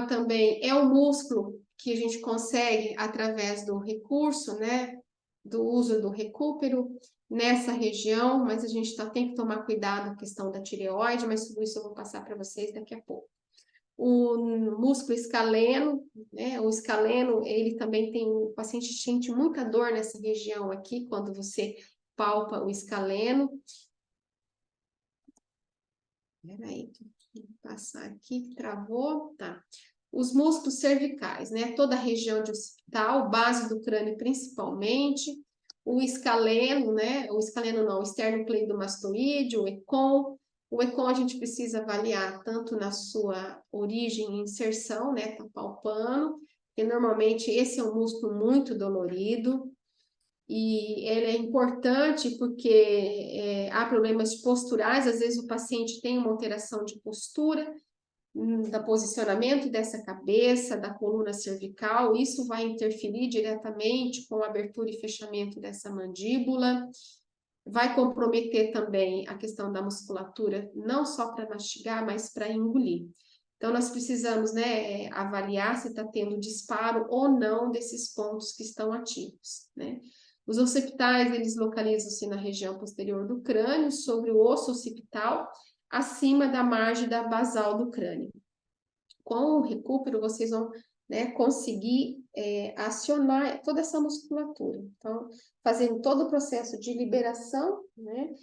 também é o músculo que a gente consegue através do recurso, né, do uso do recupero nessa região, mas a gente tem que tomar cuidado com a questão da tireoide, mas tudo isso eu vou passar para vocês daqui a pouco. O músculo escaleno, né? O escaleno, ele também tem, o paciente sente muita dor nessa região aqui, quando você palpa o escaleno. Peraí, vou passar aqui, travou, tá. Os músculos cervicais, né? Toda a região de occipital, base do crânio principalmente. O escaleno, né? O escaleno não, o esternocleidomastoide, o ECOM. O ECOM a gente precisa avaliar tanto na sua origem e inserção, né? Tá palpando, porque normalmente esse é um músculo muito dolorido. E ele é importante porque há problemas posturais, às vezes o paciente tem uma alteração de postura, do posicionamento dessa cabeça, da coluna cervical, isso vai interferir diretamente com a abertura e fechamento dessa mandíbula, vai comprometer também a questão da musculatura, não só para mastigar, mas para engolir. Então, nós precisamos, né, avaliar se está tendo disparo ou não desses pontos que estão ativos, né? Os occipitais, eles localizam-se na região posterior do crânio, sobre o osso occipital, acima da margem da basal do crânio. Com o recupero, vocês vão, né, conseguir acionar toda essa musculatura. Então, fazendo todo o processo de liberação, né,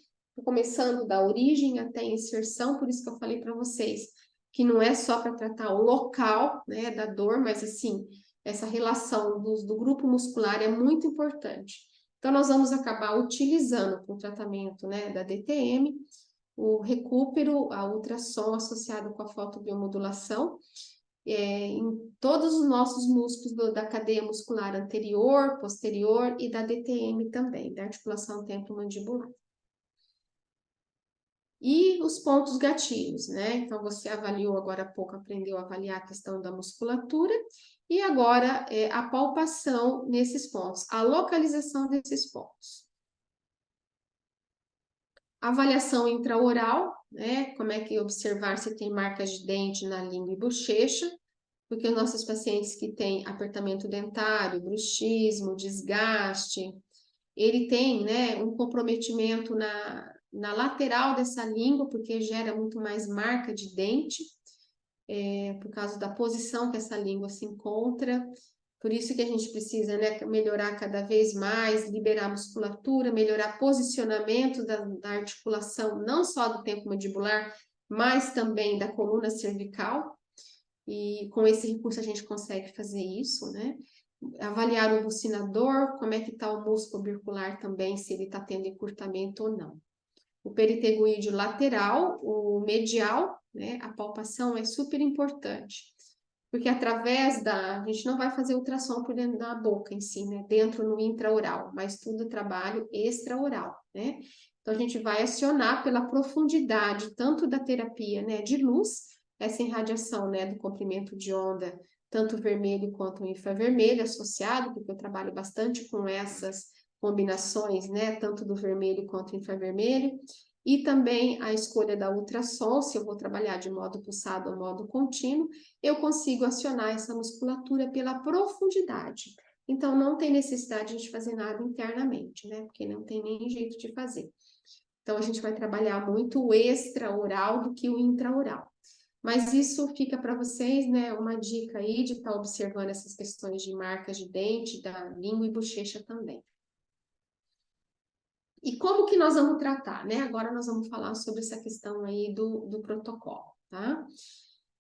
começando da origem até a inserção, por isso que eu falei para vocês, que não é só para tratar o local, né, da dor, mas assim, essa relação do grupo muscular é muito importante. Então, nós vamos acabar utilizando para o tratamento, né, da DTM, o recupero, a ultrassom associado com a fotobiomodulação, em todos os nossos músculos da cadeia muscular anterior, posterior e da DTM também, da articulação temporomandibular. E os pontos gatilhos, né? Então, você avaliou agora há pouco, aprendeu a avaliar a questão da musculatura, e agora a palpação nesses pontos, a localização desses pontos. Avaliação intraoral, né? Como é que observar se tem marcas de dente na língua e bochecha, porque os nossos pacientes que têm apertamento dentário, bruxismo, desgaste, ele tem, né, um comprometimento na lateral dessa língua, porque gera muito mais marca de dente, por causa da posição que essa língua se encontra. Por isso que a gente precisa, né, melhorar cada vez mais, liberar a musculatura, melhorar posicionamento da articulação, não só do temporomandibular, mas também da coluna cervical. e com esse recurso a gente consegue fazer isso, né? Avaliar o bucinador, como é que está o músculo bicular também, se ele está tendo encurtamento ou não. O peritegoide lateral, o medial, né? A palpação é super importante, porque através da... A gente não vai fazer ultrassom por dentro da boca em si, né? Dentro no intraoral, mas tudo é trabalho extraoral, né? Então, a gente vai acionar pela profundidade, tanto da terapia, né, de luz, essa irradiação, né, do comprimento de onda, tanto vermelho quanto infravermelho associado, porque eu trabalho bastante com essas combinações, né, tanto do vermelho quanto infravermelho, e também a escolha da ultrassom, se eu vou trabalhar de modo pulsado ou modo contínuo, eu consigo acionar essa musculatura pela profundidade. Então, não tem necessidade de a gente fazer nada internamente, né? Porque não tem nem jeito de fazer. Então, a gente vai trabalhar muito o extraoral do que o intraoral. Mas isso fica para vocês, né? Uma dica aí de estar observando essas questões de marcas de dente, da língua e bochecha também. E como que nós vamos tratar, né? Agora nós vamos falar sobre essa questão aí do protocolo, tá?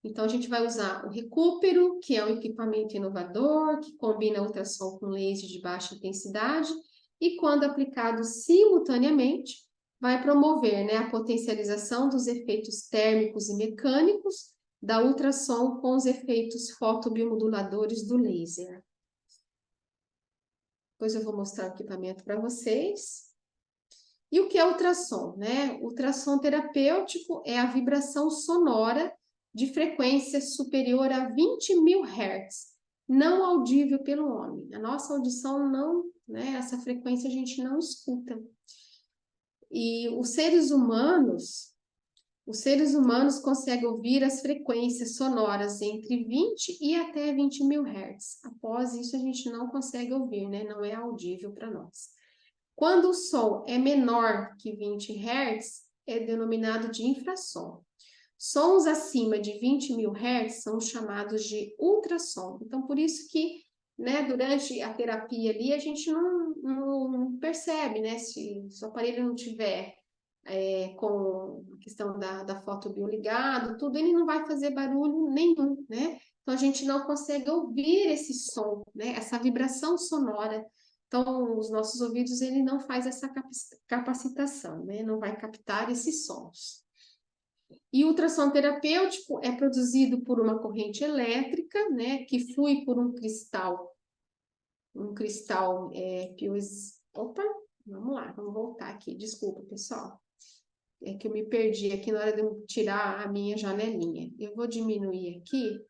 Então, a gente vai usar o recupero, que é um equipamento inovador, que combina ultrassom com laser de baixa intensidade, e quando aplicado simultaneamente, vai promover, né, a potencialização dos efeitos térmicos e mecânicos da ultrassom com os efeitos fotobiomoduladores do laser. Depois eu vou mostrar o equipamento para vocês. E o que é ultrassom, né? Ultrassom terapêutico é a vibração sonora de frequência superior a 20.000 Hz, não audível pelo homem. A nossa audição não, né? Essa frequência a gente não escuta. E os seres humanos conseguem ouvir as frequências sonoras entre 20 e até 20.000 Hz. Após isso, a gente não consegue ouvir, né? Não é audível para nós. Quando o som é menor que 20 Hz, é denominado de infrassom. Sons acima de 20.000 Hz são chamados de ultrassom. Então, por isso que, né, durante a terapia ali, a gente não percebe, né, se o aparelho não tiver com a questão da fotobio ligado, tudo, ele não vai fazer barulho nenhum, né? Então, a gente não consegue ouvir esse som, né, essa vibração sonora. Então, os nossos ouvidos, ele não faz essa capacitação, né? Não vai captar esses sons. E o ultrassom terapêutico é produzido por uma corrente elétrica, né? Que flui por um cristal Opa, vamos lá, vamos voltar aqui. Desculpa, pessoal. É que eu me perdi aqui na hora de eu tirar a minha janelinha. Eu vou diminuir aqui.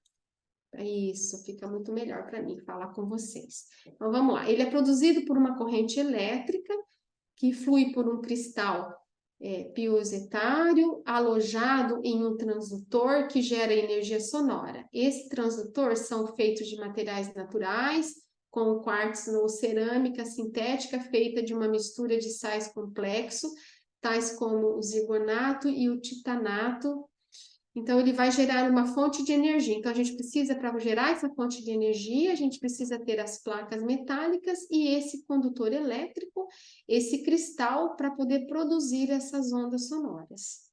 Isso, fica muito melhor para mim falar com vocês. Então, vamos lá. Ele é produzido por uma corrente elétrica que flui por um cristal piezoetário alojado em um transdutor que gera energia sonora. Esse transdutor são feitos de materiais naturais, com quartzo ou cerâmica sintética feita de uma mistura de sais complexos, tais como o zigonato e o titanato. Então, ele vai gerar uma fonte de energia. Então, a gente precisa, para gerar essa fonte de energia, a gente precisa ter as placas metálicas e esse condutor elétrico, esse cristal, para poder produzir essas ondas sonoras.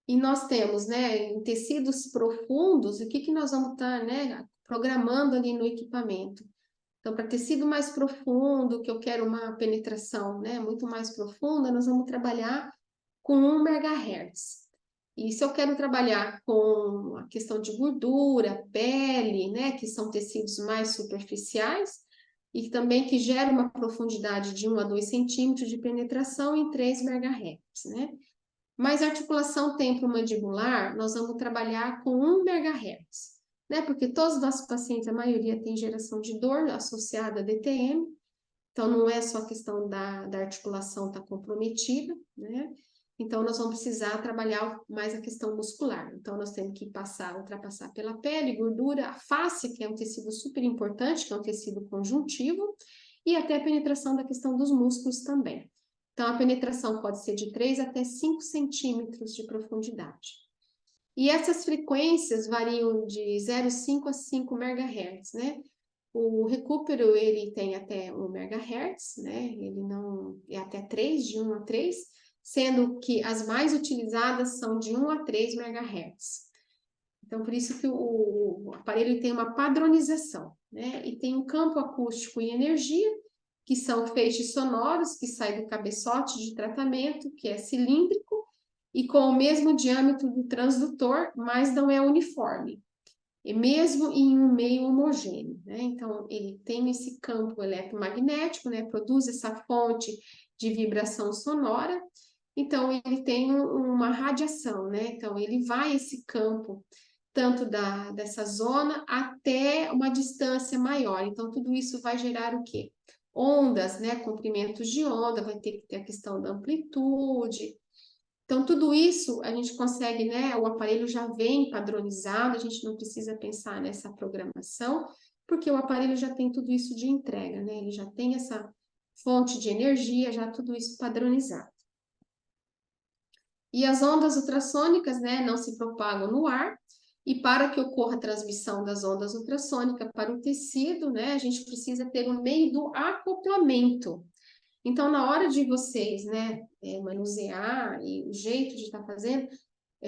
E nós temos, né, em tecidos profundos, o que nós vamos estar, né, programando ali no equipamento. Então, para tecido mais profundo, que eu quero uma penetração, né, muito mais profunda, nós vamos trabalhar com 1 MHz. E se eu quero trabalhar com a questão de gordura, pele, né, que são tecidos mais superficiais, e também que gera uma profundidade de 1 a 2 centímetros de penetração em 3 MHz, né? Mas a articulação temporomandibular, nós vamos trabalhar com 1 MHz, né? Porque todos os nossos pacientes, a maioria tem geração de dor associada a DTM, então não é só a questão da articulação estar comprometida, né? Então, nós vamos precisar trabalhar mais a questão muscular. Então, nós temos que ultrapassar pela pele, gordura, a face, que é um tecido super importante, que é um tecido conjuntivo, e até a penetração da questão dos músculos também. Então, a penetração pode ser de 3 até 5 centímetros de profundidade. E essas frequências variam de 0,5 a 5 MHz, né? O recupero, ele tem até 1 MHz, né? Ele não é até 3, de 1 a 3, sendo que as mais utilizadas são de 1 a 3 MHz. Então, por isso que o aparelho tem uma padronização, né? E tem um campo acústico e energia, que são feixes sonoros, que saem do cabeçote de tratamento, que é cilíndrico, e com o mesmo diâmetro do transdutor, mas não é uniforme, e mesmo em um meio homogêneo, né? Então, ele tem esse campo eletromagnético, né? Produz essa fonte de vibração sonora, então ele tem uma radiação, né? Então, ele vai esse campo tanto dessa zona até uma distância maior. Então, tudo isso vai gerar o quê? Ondas, né? Comprimentos de onda, vai ter que ter a questão da amplitude. Então, tudo isso a gente consegue, né? O aparelho já vem padronizado, a gente não precisa pensar nessa programação, porque o aparelho já tem tudo isso de entrega, né? Ele já tem essa fonte de energia, já tudo isso padronizado. E as ondas ultrassônicas, né, não se propagam no ar, e para que ocorra a transmissão das ondas ultrassônicas para o tecido, né, a gente precisa ter um meio do acoplamento. Então, na hora de vocês, né, manusear e o jeito de estar fazendo,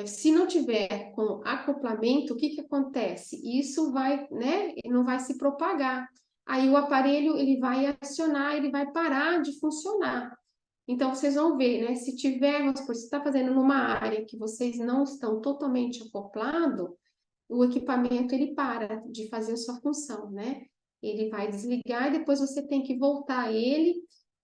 se não tiver com acoplamento, o que que acontece? Isso vai, né, não vai se propagar. Aí o aparelho, ele vai acionar, ele vai parar de funcionar. Então, vocês vão ver, né? Se tiver, vamos supor, se está fazendo numa área que vocês não estão totalmente acoplados, o equipamento ele para de fazer a sua função, né? Ele vai desligar e depois você tem que voltar ele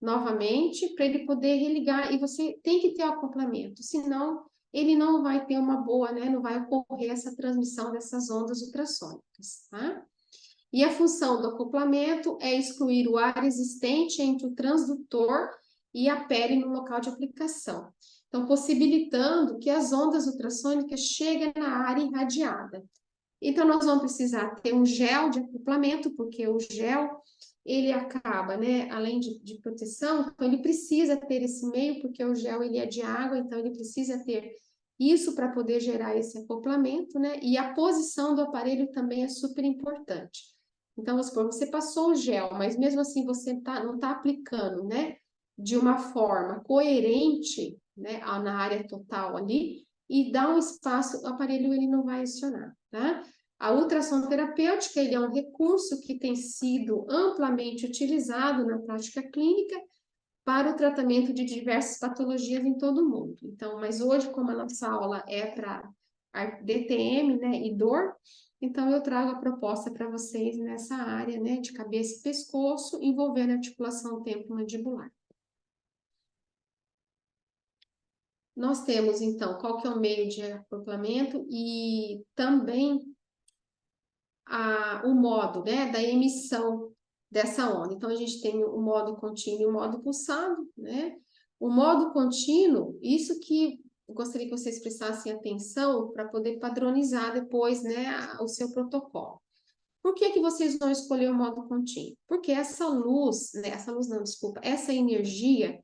novamente para ele poder religar. E você tem que ter o acoplamento, senão ele não vai ter uma boa, né? Não vai ocorrer essa transmissão dessas ondas ultrassônicas, tá? E a função do acoplamento é excluir o ar existente entre o transdutor e a pele no local de aplicação. Então, possibilitando que as ondas ultrassônicas cheguem na área irradiada. Então, nós vamos precisar ter um gel de acoplamento, porque o gel, ele acaba, né, além de proteção, então ele precisa ter esse meio, porque o gel, ele é de água, então ele precisa ter isso para poder gerar esse acoplamento, né, e a posição do aparelho também é super importante. Então, vamos supor, você passou o gel, mas mesmo assim você não está aplicando, né, de uma forma coerente, né, na área total ali, e dá um espaço, o aparelho ele não vai acionar, tá? A ultrassom terapêutica, ele é um recurso que tem sido amplamente utilizado na prática clínica para o tratamento de diversas patologias em todo o mundo. Então, mas hoje, como a nossa aula é para DTM, né, e dor, então eu trago a proposta para vocês nessa área, né, de cabeça e pescoço, envolvendo a articulação temporomandibular. Nós temos, então, qual que é o meio de acoplamento e também o modo, né, da emissão dessa onda. Então, a gente tem o modo contínuo e o modo pulsado, né? O modo contínuo, isso que eu gostaria que vocês prestassem atenção para poder padronizar depois, né, o seu protocolo. Por que que vocês vão escolher o modo contínuo? Porque essa luz, né, essa luz não, desculpa, essa energia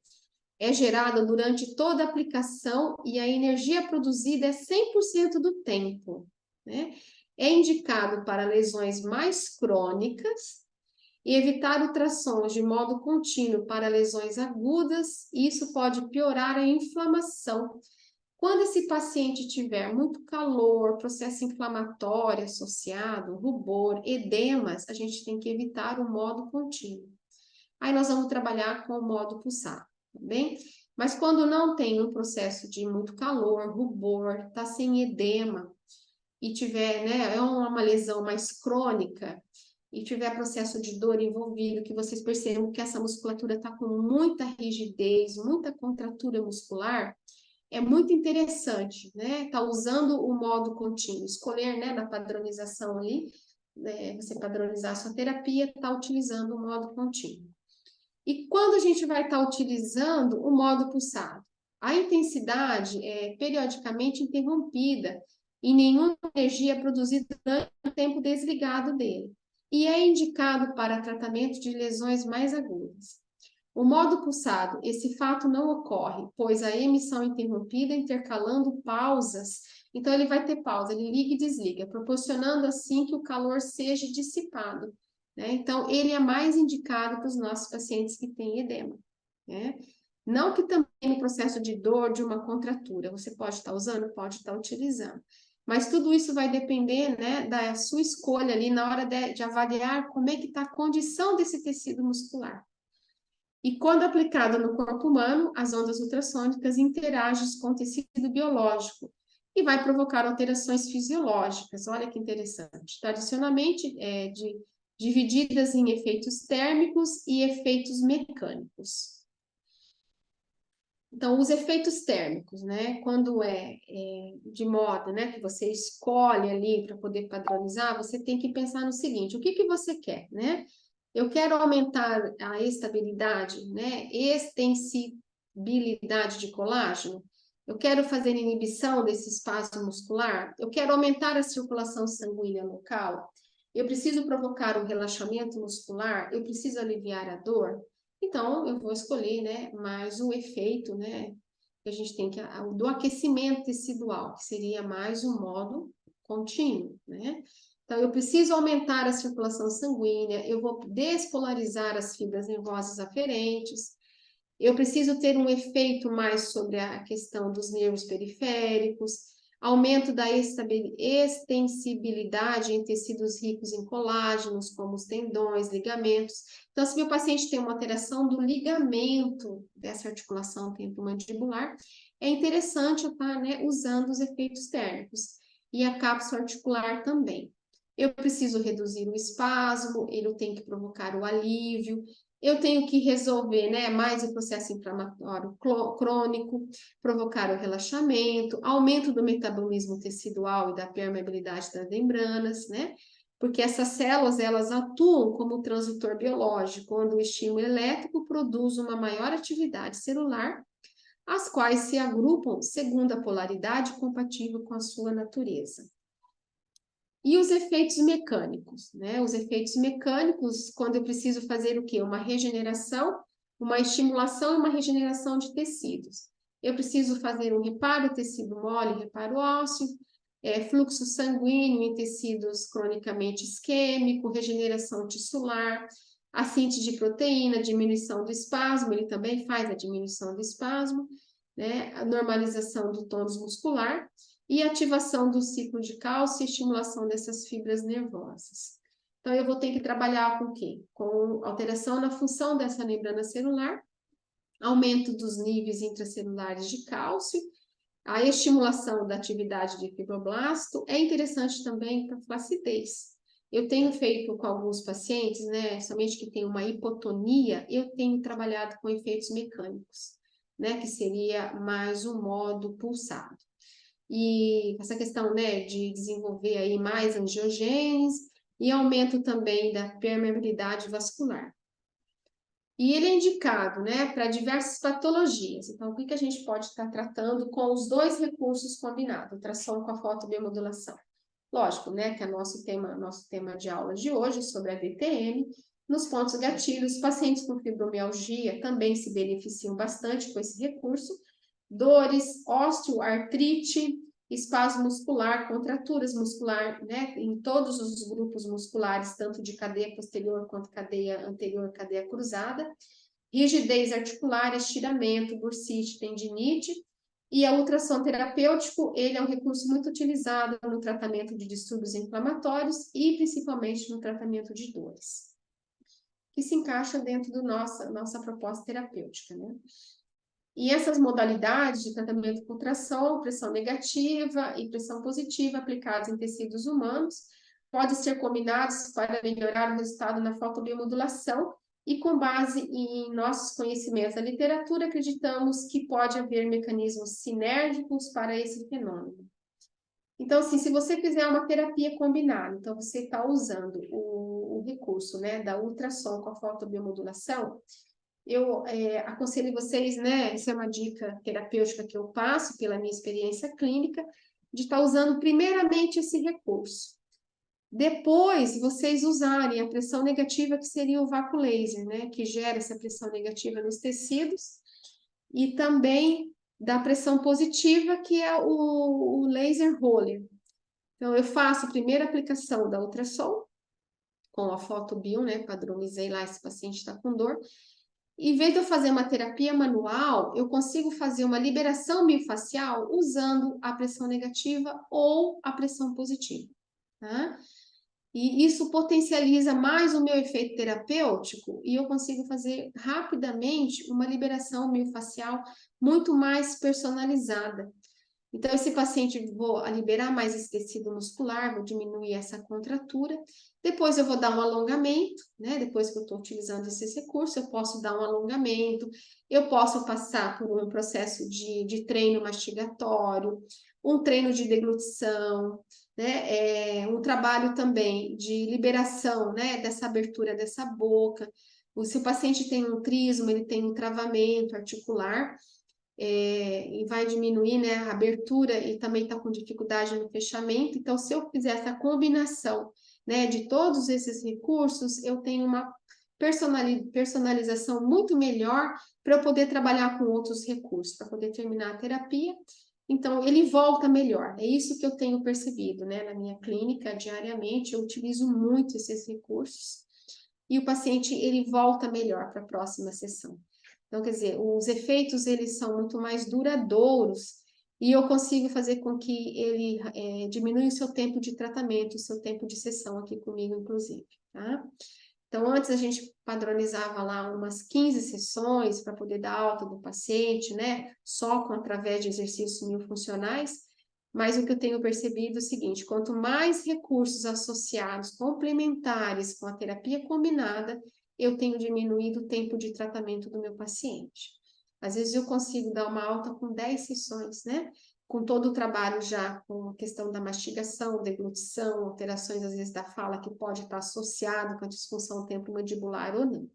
é gerada durante toda a aplicação e a energia produzida é 100% do tempo, né? É indicado para lesões mais crônicas e evitar ultrassons de modo contínuo para lesões agudas, e isso pode piorar a inflamação. Quando esse paciente tiver muito calor, processo inflamatório associado, rubor, edemas, a gente tem que evitar o modo contínuo. Aí nós vamos trabalhar com o modo pulsado, tá bem? Mas quando não tem um processo de muito calor, rubor, tá sem edema, e tiver, né, é uma lesão mais crônica, e tiver processo de dor envolvido, que vocês percebam que essa musculatura está com muita rigidez, muita contratura muscular, é muito interessante, né? Tá usando o modo contínuo, escolher, né, na padronização ali, né, você padronizar a sua terapia, tá utilizando o modo contínuo. E quando a gente vai estar utilizando o modo pulsado? A intensidade é periodicamente interrompida e nenhuma energia é produzida durante o tempo desligado dele. E é indicado para tratamento de lesões mais agudas. O modo pulsado, esse fato não ocorre, pois a emissão interrompida intercalando pausas, então ele vai ter pausa, ele liga e desliga, proporcionando assim que o calor seja dissipado, né? Então, ele é mais indicado para os nossos pacientes que têm edema, né? Não que também no processo de dor, de uma contratura, você pode estar usando, pode estar utilizando. Mas tudo isso vai depender, né, da sua escolha ali na hora de avaliar como é que está a condição desse tecido muscular. E quando aplicado no corpo humano, as ondas ultrassônicas interagem com o tecido biológico e vai provocar alterações fisiológicas. Olha que interessante. Tradicionalmente, divididas em efeitos térmicos e efeitos mecânicos. Então, os efeitos térmicos, né? Quando de moda, né? Que você escolhe ali para poder padronizar, você tem que pensar no seguinte: o que você quer, né? Eu quero aumentar a estabilidade, né? Extensibilidade de colágeno. Eu quero fazer inibição desse espaço muscular. Eu quero aumentar a circulação sanguínea local. Eu preciso provocar um relaxamento muscular. Eu preciso aliviar a dor. Então, eu vou escolher, né, mais o efeito, né, que a gente tem do aquecimento tecidual, que seria mais um modo contínuo, né? Então, eu preciso aumentar a circulação sanguínea, eu vou despolarizar as fibras nervosas aferentes, eu preciso ter um efeito mais sobre a questão dos nervos periféricos, aumento da extensibilidade em tecidos ricos em colágenos, como os tendões, ligamentos. Então, se meu paciente tem uma alteração do ligamento dessa articulação temporomandibular, é interessante eu estar, né, usando os efeitos térmicos. E a cápsula articular também. Eu preciso reduzir o espasmo, ele tem que provocar o alívio, eu tenho que resolver, né, mais o processo inflamatório crônico, provocar o relaxamento, aumento do metabolismo tecidual e da permeabilidade das membranas, né? Porque essas células, elas atuam como transdutor biológico, quando o estímulo elétrico produz uma maior atividade celular, as quais se agrupam segundo a polaridade compatível com a sua natureza. E os efeitos mecânicos, né? Os efeitos mecânicos, quando eu preciso fazer o quê? Uma regeneração, uma estimulação e uma regeneração de tecidos. Eu preciso fazer um reparo tecido mole, reparo ósseo, fluxo sanguíneo em tecidos cronicamente isquêmico, regeneração tissular, a síntese de proteína, diminuição do espasmo, ele também faz a diminuição do espasmo, né? A normalização do tônus muscular, e ativação do ciclo de cálcio e estimulação dessas fibras nervosas. Então, eu vou ter que trabalhar com o quê? Com alteração na função dessa membrana celular, aumento dos níveis intracelulares de cálcio, a estimulação da atividade de fibroblasto. É interessante também para flacidez. Eu tenho feito com alguns pacientes, né, somente que tem uma hipotonia, eu tenho trabalhado com efeitos mecânicos, né, que seria mais um modo pulsado. E essa questão, né, de desenvolver aí mais angiogênese e aumento também da permeabilidade vascular. E ele é indicado, né, para diversas patologias. Então, o que a gente pode estar tratando com os dois recursos combinados, ultrassom com a fotobiomodulação? Lógico, né, que é nosso tema de aula de hoje sobre a DTM. Nos pontos gatilhos, pacientes com fibromialgia também se beneficiam bastante com esse recurso. Dores, osteoartrite, espasmo muscular, contraturas muscular, né, em todos os grupos musculares, tanto de cadeia posterior quanto cadeia anterior, cadeia cruzada, rigidez articular, estiramento, bursite, tendinite, e a ultrassom terapêutico, ele é um recurso muito utilizado no tratamento de distúrbios inflamatórios e principalmente no tratamento de dores, que se encaixa dentro da nossa proposta terapêutica, né? E essas modalidades de tratamento com ultrassom, pressão negativa e pressão positiva aplicadas em tecidos humanos podem ser combinados para melhorar o resultado na fotobiomodulação e com base em nossos conhecimentos da literatura, acreditamos que pode haver mecanismos sinérgicos para esse fenômeno. Então, assim, se você fizer uma terapia combinada, então você está usando o recurso, né, da ultrassom com a fotobiomodulação, eu aconselho vocês, né, essa é uma dica terapêutica que eu passo pela minha experiência clínica, de estar usando primeiramente esse recurso. Depois, vocês usarem a pressão negativa, que seria o vácuo laser, né, que gera essa pressão negativa nos tecidos, e também da pressão positiva, que é o laser roller. Então, eu faço a primeira aplicação da ultrassom, com a fotobio, né, padronizei lá, esse paciente está com dor, Em vez de eu fazer uma terapia manual, eu consigo fazer uma liberação miofascial usando a pressão negativa ou a pressão positiva, tá? E isso potencializa mais o meu efeito terapêutico e eu consigo fazer rapidamente uma liberação miofascial muito mais personalizada. Então, esse paciente, vou liberar mais esse tecido muscular, vou diminuir essa contratura. Depois, eu vou dar um alongamento, né? Depois que eu estou utilizando esses recursos, eu posso dar um alongamento, eu posso passar por um processo de treino mastigatório, um treino de deglutição, né? Um trabalho também de liberação, né? Dessa abertura dessa boca. Se o paciente tem um trismo, ele tem um travamento articular, e vai diminuir, né, a abertura e também está com dificuldade no fechamento. Então, se eu fizer essa combinação, né, de todos esses recursos, eu tenho uma personalização muito melhor para eu poder trabalhar com outros recursos, para poder terminar a terapia. Então, ele volta melhor. É isso que eu tenho percebido, né, na minha clínica diariamente. Eu utilizo muito esses recursos e o paciente ele volta melhor para a próxima sessão. Então, quer dizer, os efeitos eles são muito mais duradouros e eu consigo fazer com que ele diminua o seu tempo de tratamento, o seu tempo de sessão aqui comigo, inclusive, tá? Então, antes a gente padronizava lá umas 15 sessões para poder dar alta do paciente, né? Só através de exercícios miofuncionais. Mas o que eu tenho percebido é o seguinte: quanto mais recursos associados, complementares com a terapia combinada, eu tenho diminuído o tempo de tratamento do meu paciente. Às vezes eu consigo dar uma alta com 10 sessões, né? Com todo o trabalho já com a questão da mastigação, deglutição, alterações às vezes da fala que pode estar associado com a disfunção temporomandibular ou não.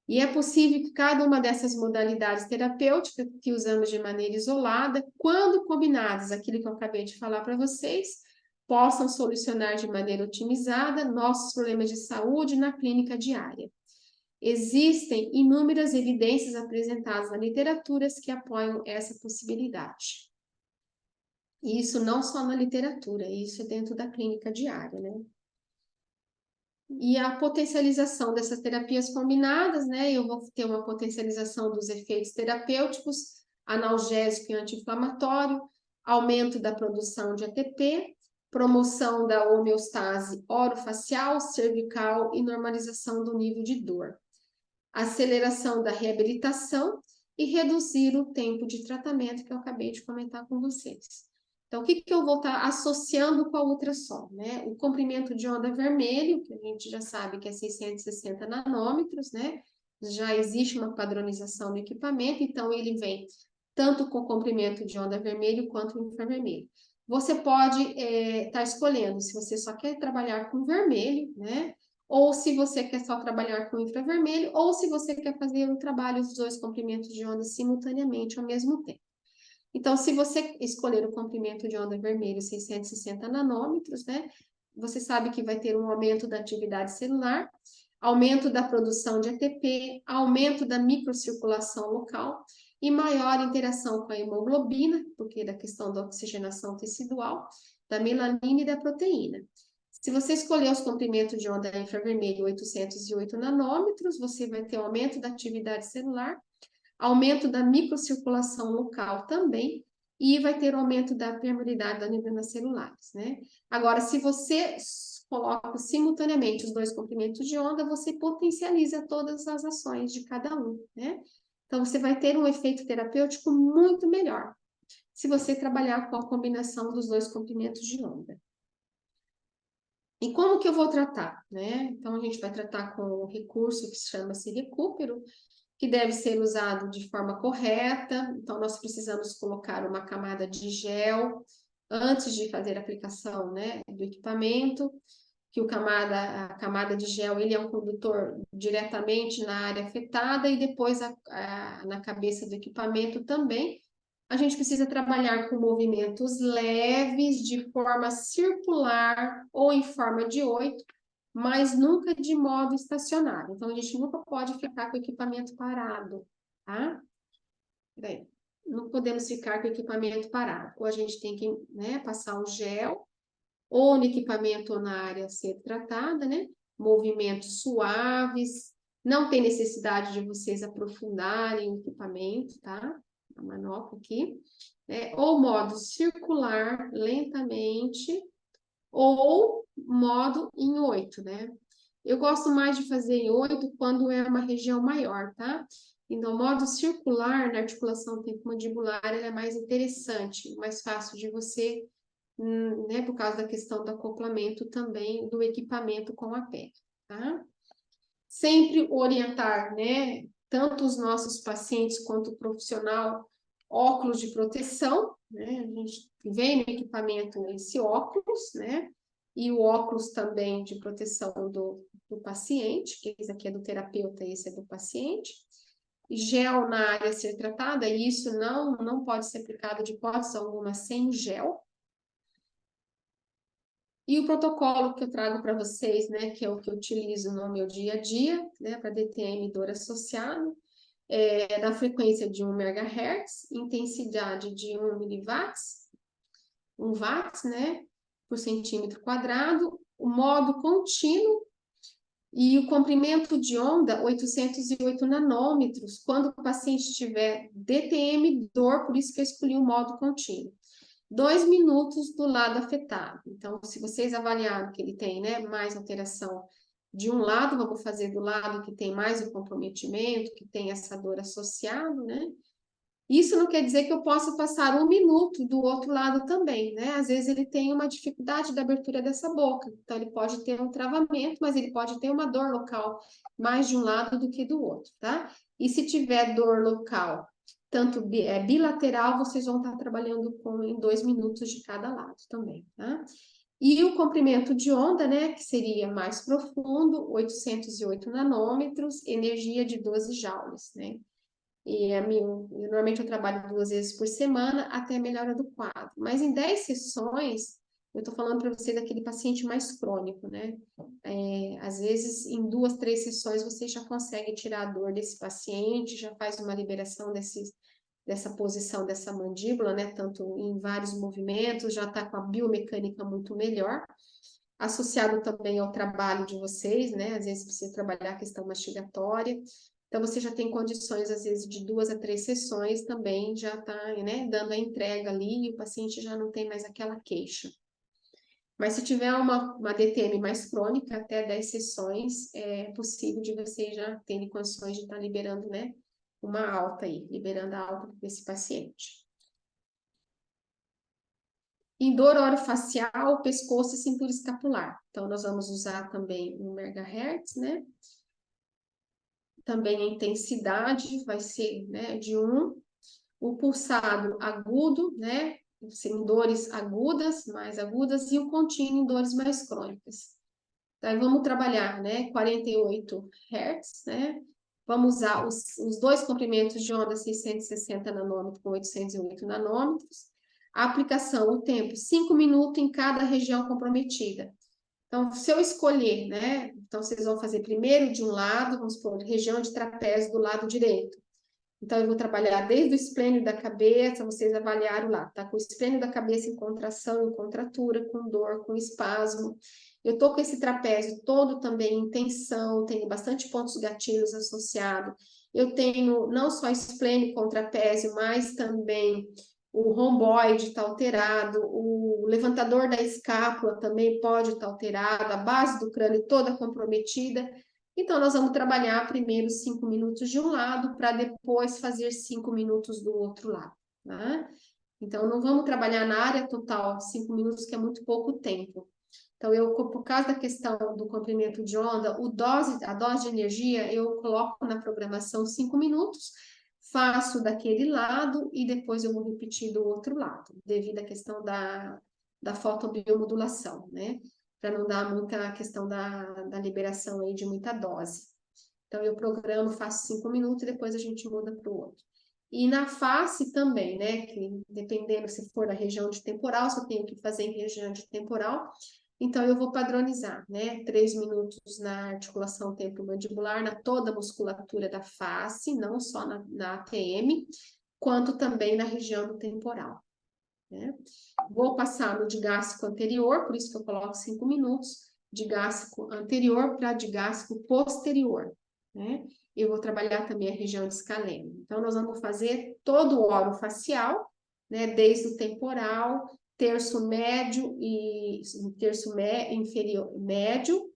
E é possível que cada uma dessas modalidades terapêuticas que usamos de maneira isolada, quando combinadas, aquilo que eu acabei de falar para vocês, possam solucionar de maneira otimizada nossos problemas de saúde na clínica diária. Existem inúmeras evidências apresentadas na literatura que apoiam essa possibilidade. E isso não só na literatura, isso é dentro da clínica diária, né? E a potencialização dessas terapias combinadas, né? Eu vou ter uma potencialização dos efeitos terapêuticos, analgésico e anti-inflamatório, aumento da produção de ATP, promoção da homeostase orofacial, cervical e normalização do nível de dor, aceleração da reabilitação e reduzir o tempo de tratamento que eu acabei de comentar com vocês. Então, o que eu vou estar associando com a ultrassom, né? O comprimento de onda vermelho, que a gente já sabe que é 660 nanômetros, né? Já existe uma padronização do equipamento, então ele vem tanto com comprimento de onda vermelho quanto infravermelho. Você pode estar escolhendo se você só quer trabalhar com vermelho, né? Ou se você quer só trabalhar com infravermelho, ou se você quer fazer um trabalho dos dois comprimentos de onda simultaneamente ao mesmo tempo. Então, se você escolher o comprimento de onda vermelho 660 nanômetros, né, você sabe que vai ter um aumento da atividade celular, aumento da produção de ATP, aumento da microcirculação local e maior interação com a hemoglobina, porque da questão da oxigenação tecidual, da melanina e da proteína. Se você escolher os comprimentos de onda infravermelho 808 nanômetros, você vai ter aumento da atividade celular, aumento da microcirculação local também, e vai ter aumento da permeabilidade das membranas celulares, né? Agora, se você coloca simultaneamente os dois comprimentos de onda, você potencializa todas as ações de cada um, né? Então, você vai ter um efeito terapêutico muito melhor se você trabalhar com a combinação dos dois comprimentos de onda. E como que eu vou tratar, né? Então, a gente vai tratar com um recurso que chama-se recupero, que deve ser usado de forma correta. Então, nós precisamos colocar uma camada de gel antes de fazer a aplicação, né, do equipamento, que a camada de gel, ele é um condutor diretamente na área afetada e depois na cabeça do equipamento também. A gente precisa trabalhar com movimentos leves, de forma circular ou em forma de 8, mas nunca de modo estacionário. Então, a gente nunca pode ficar com o equipamento parado, tá? Peraí. Não podemos ficar com o equipamento parado. Ou a gente tem que, né, passar um gel, ou no equipamento ou na área a ser tratada, né? Movimentos suaves, Não tem necessidade de vocês aprofundarem o equipamento, tá? A manopla aqui. Ou modo circular, lentamente, ou modo em 8, né? Eu gosto mais de fazer em 8 quando é uma região maior, tá? Então, o modo circular na articulação temporomandibular, ele é mais interessante, mais fácil de você, né? Por causa da questão do acoplamento também do equipamento com a pele, tá? Sempre orientar, né? Tanto os nossos pacientes quanto o profissional, óculos de proteção, né? A gente vem no equipamento esse óculos, né? E o óculos também de proteção do paciente, que esse aqui é do terapeuta e esse é do paciente. Gel na área a ser tratada, e isso não pode ser aplicado de hipótese alguma sem gel. E o protocolo que eu trago para vocês, né, que é o que eu utilizo no meu dia a dia, né, para DTM e dor associado, na frequência de 1 MHz, intensidade de 1 miliwatts, 1 watts, né, por centímetro quadrado, o modo contínuo e o comprimento de onda 808 nanômetros, quando o paciente tiver DTM, dor, por isso que eu escolhi o modo contínuo. 2 minutos do lado afetado. Então, se vocês avaliaram que ele tem, né, mais alteração de um lado, vamos fazer do lado que tem mais o comprometimento, que tem essa dor associada, né? Isso não quer dizer que eu possa passar 1 minuto do outro lado também, né? Às vezes ele tem uma dificuldade da abertura dessa boca, então ele pode ter um travamento, mas ele pode ter uma dor local mais de um lado do que do outro, tá? E se tiver dor local, tanto bilateral, vocês vão estar trabalhando em 2 minutos de cada lado também, tá? E o comprimento de onda, né, que seria mais profundo, 808 nanômetros, energia de 12 joules, né? E normalmente eu trabalho 2 vezes por semana até a melhora do quadro. Mas em 10 sessões, eu estou falando para você daquele paciente mais crônico, né? Às vezes, em 2, 3 sessões, você já consegue tirar a dor desse paciente, já faz uma liberação dessa posição dessa mandíbula, né? Tanto em vários movimentos, já está com a biomecânica muito melhor. Associado também ao trabalho de vocês, né? Às vezes precisa trabalhar a questão mastigatória. Então, você já tem condições, às vezes, de 2 a 3 sessões também, já está, né, dando a entrega ali e o paciente já não tem mais aquela queixa. Mas se tiver uma DTM mais crônica, até 10 sessões, é possível de vocês já terem condições de estar liberando, né, uma alta aí, liberando a alta desse paciente. Em dor orofacial, pescoço e cintura escapular. Então, nós vamos usar também 1 MHz, né? Também a intensidade vai ser, né, de 1. O pulsado agudo, né? Em dores agudas, mais agudas, e o contínuo em dores mais crônicas. Então, vamos trabalhar, né? 48 Hz, né? Vamos usar os 2 comprimentos de onda 660 nanômetros com 808 nanômetros. A aplicação, o tempo, 5 minutos em cada região comprometida. Então, se eu escolher, né? Então, vocês vão fazer primeiro de um lado, vamos supor, região de trapézio do lado direito. Então, eu vou trabalhar desde o esplênio da cabeça, vocês avaliaram lá, tá? Com o esplênio da cabeça em contração, em contratura, com dor, com espasmo. Eu tô com esse trapézio todo também em tensão, tenho bastante pontos gatilhos associados. Eu tenho não só esplênio com trapézio, mas também o romboide está alterado, o levantador da escápula também pode estar alterado, a base do crânio toda comprometida. Então, nós vamos trabalhar primeiro 5 minutos de um lado, para depois fazer 5 minutos do outro lado, né? Então, não vamos trabalhar na área total 5 minutos, que é muito pouco tempo. Então, por causa da questão do comprimento de onda, a dose de energia, eu coloco na programação 5 minutos, faço daquele lado e depois eu vou repetir do outro lado, devido à questão da fotobiomodulação, né? Para não dar muita questão da liberação aí de muita dose. Então, eu programo, faço 5 minutos e depois a gente muda para o outro. E na face também, né? Que dependendo se for da região de temporal, se eu tenho que fazer em região de temporal, então eu vou padronizar, né? 3 minutos na articulação temporomandibular, na toda a musculatura da face, não só na ATM, quanto também na região do temporal. Né? Vou passar no digástrico anterior, por isso que eu coloco 5 minutos, digástrico anterior para digástrico posterior. né? Eu vou trabalhar também a região de escaleno. Então, nós vamos fazer todo o orofacial, né? Desde o temporal, terço médio e inferior, médio,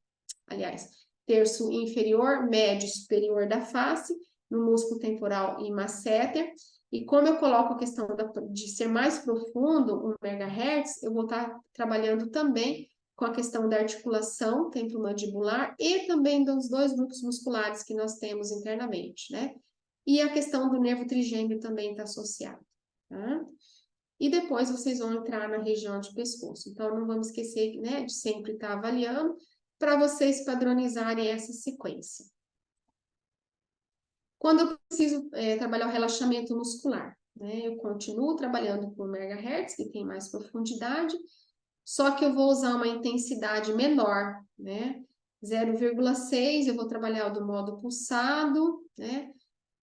aliás, terço inferior, médio e superior da face, no músculo temporal e masséter. E como eu coloco a questão de ser mais profundo, 1 MHz, eu vou estar trabalhando também com a questão da articulação temporomandibular e também dos 2 grupos musculares que nós temos internamente, né? E a questão do nervo trigêmeo também está associada, tá? E depois vocês vão entrar na região de pescoço. Então, não vamos esquecer, né, de sempre estar avaliando para vocês padronizarem essa sequência. Quando eu preciso trabalhar o relaxamento muscular, né, eu continuo trabalhando por megahertz, que tem mais profundidade, só que eu vou usar uma intensidade menor, né? 0,6, eu vou trabalhar do modo pulsado, né?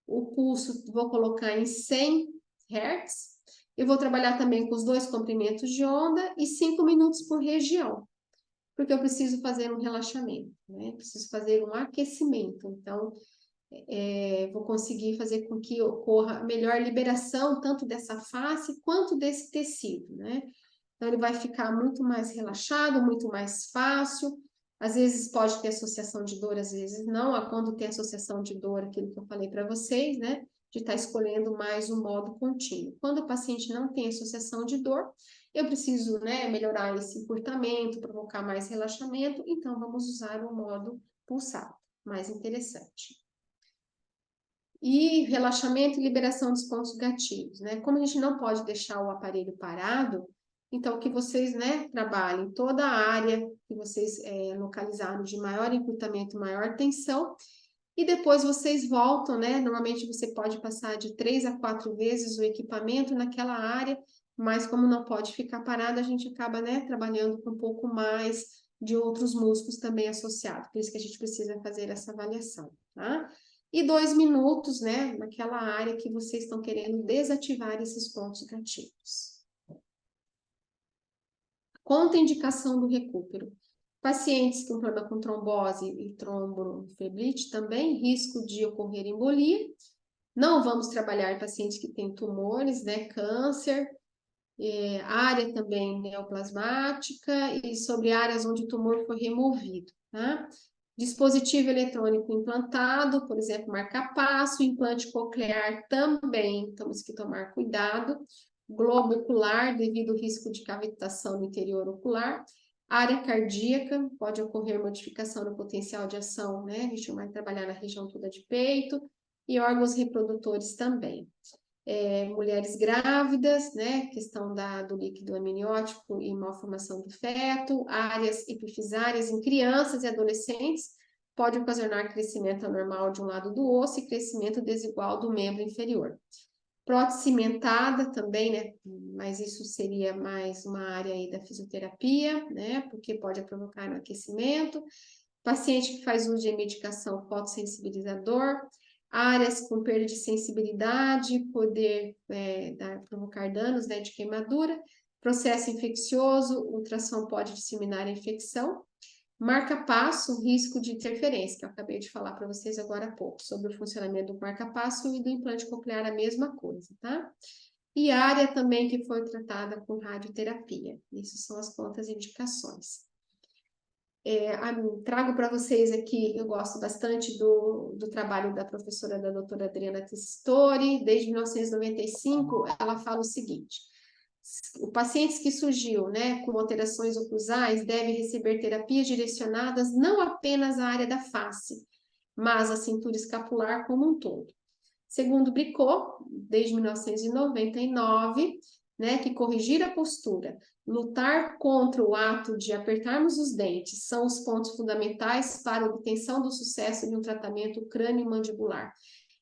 O pulso vou colocar em 100 Hz. Eu vou trabalhar também com os 2 comprimentos de onda e 5 minutos por região, porque eu preciso fazer um relaxamento, né? Preciso fazer um aquecimento. Então, vou conseguir fazer com que ocorra melhor liberação tanto dessa face quanto desse tecido, né? Então, ele vai ficar muito mais relaxado, muito mais fácil. Às vezes pode ter associação de dor, às vezes não. Quando tem associação de dor, aquilo que eu falei para vocês, né? De estar escolhendo mais o modo contínuo. Quando o paciente não tem associação de dor, eu preciso, né, melhorar esse encurtamento, provocar mais relaxamento, então vamos usar o modo pulsado, mais interessante. E relaxamento e liberação dos pontos gatilhos, né? Como a gente não pode deixar o aparelho parado, então que vocês, né, trabalhem toda a área que vocês localizaram de maior encurtamento, maior tensão, e depois vocês voltam, né? Normalmente você pode passar de 3 a 4 vezes o equipamento naquela área, mas como não pode ficar parado, a gente acaba, né, trabalhando com um pouco mais de outros músculos também associados. Por isso que a gente precisa fazer essa avaliação, tá? E 2 minutos, né, naquela área que vocês estão querendo desativar esses pontos gatilhos. Contraindicação do recupero. Pacientes com problema com trombose e tromboflebolite também, risco de ocorrer embolia. Não vamos trabalhar em pacientes que têm tumores, né, câncer, área também neoplasmática e sobre áreas onde o tumor foi removido, tá? Dispositivo eletrônico implantado, por exemplo, marca-passo, implante coclear também, temos que tomar cuidado. Globo ocular, devido ao risco de cavitação no interior ocular. Área cardíaca, pode ocorrer modificação no potencial de ação, né? A gente vai trabalhar na região toda de peito. E órgãos reprodutores também. Mulheres grávidas, né? Questão do líquido amniótico e malformação do feto. Áreas epifisárias em crianças e adolescentes. Pode ocasionar crescimento anormal de um lado do osso e crescimento desigual do membro inferior. Prótese cimentada também, né? Mas isso seria mais uma área aí da fisioterapia, né? Porque pode provocar um aquecimento. Paciente que faz uso de medicação fotossensibilizador. Áreas com perda de sensibilidade, poder provocar danos, né, de queimadura. Processo infeccioso, ultrassom pode disseminar a infecção. Marca-passo, risco de interferência, que eu acabei de falar para vocês agora há pouco, sobre o funcionamento do marca-passo e do implante coclear, a mesma coisa, tá? E área também que foi tratada com radioterapia. Isso são as contraindicações. Trago para vocês aqui, eu gosto bastante do trabalho da professora, da doutora Adriana Tesstori, desde 1995, ela fala o seguinte: o paciente que surgiu, né, com alterações oclusais deve receber terapias direcionadas não apenas à área da face, mas à cintura escapular como um todo. Segundo Bricot, desde 1999, né, que corrigir a postura, lutar contra o ato de apertarmos os dentes são os pontos fundamentais para a obtenção do sucesso de um tratamento crânio-mandibular.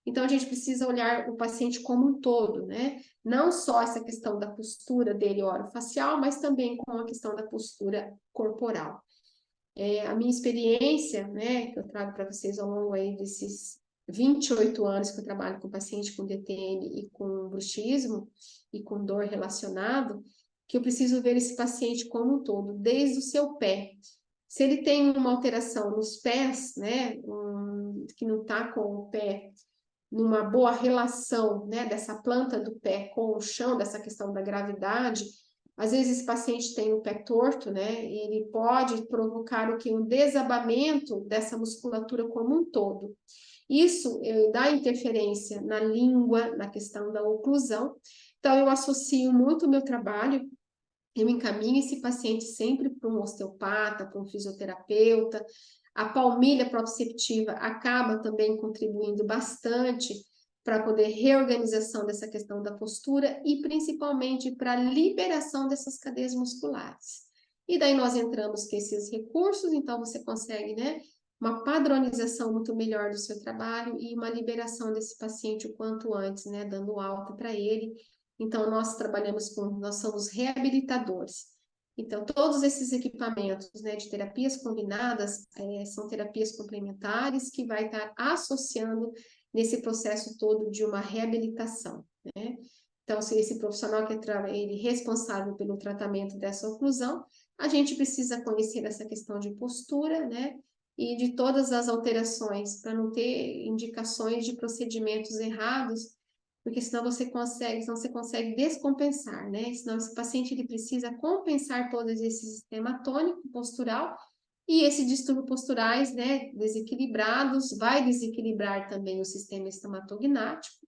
Então, a gente precisa olhar o paciente como um todo, né? Não só essa questão da postura dele orofacial, mas também com a questão da postura corporal. A minha experiência, né, que eu trago para vocês ao longo aí desses 28 anos que eu trabalho com paciente com DTM e com bruxismo e com dor relacionado, que eu preciso ver esse paciente como um todo, desde o seu pé. Se ele tem uma alteração nos pés, né, que não está com o pé numa boa relação, né, dessa planta do pé com o chão, dessa questão da gravidade, às vezes esse paciente tem o pé torto, né, e ele pode provocar o que? Um desabamento dessa musculatura como um todo. Isso dá interferência na língua, na questão da oclusão. Então, eu associo muito o meu trabalho, eu encaminho esse paciente sempre para um osteopata, para um fisioterapeuta. A palmilha proprioceptiva acaba também contribuindo bastante para poder reorganização dessa questão da postura e principalmente para a liberação dessas cadeias musculares. E daí nós entramos com esses recursos, então você consegue, né, uma padronização muito melhor do seu trabalho e uma liberação desse paciente o quanto antes, né, dando alta para ele. Então, nós somos reabilitadores. Então, todos esses equipamentos, né, de terapias combinadas, são terapias complementares que vai estar associando nesse processo todo de uma reabilitação, né? Então, se esse profissional que é ele responsável pelo tratamento dessa oclusão, a gente precisa conhecer essa questão de postura, né? E de todas as alterações, para não ter indicações de procedimentos errados, porque senão você consegue descompensar, né? Senão esse paciente ele precisa compensar todo esse sistema tônico postural e esses distúrbios posturais, né, desequilibrados, vai desequilibrar também o sistema estomatognático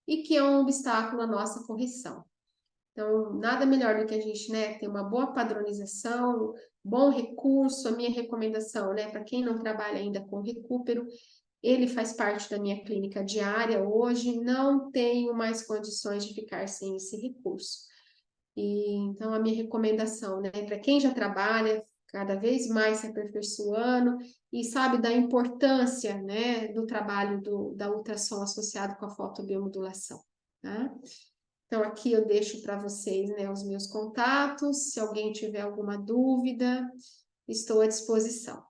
e que é um obstáculo à nossa correção. Então, nada melhor do que a gente, né, ter uma boa padronização, bom recurso. A minha recomendação, né, para quem não trabalha ainda com recupero, ele faz parte da minha clínica diária hoje, não tenho mais condições de ficar sem esse recurso. E então a minha recomendação, né, para quem já trabalha cada vez mais se aperfeiçoando e sabe da importância, né, do trabalho da ultrassom associado com a fotobiomodulação, tá? Então aqui eu deixo para vocês, né, os meus contatos, se alguém tiver alguma dúvida, estou à disposição.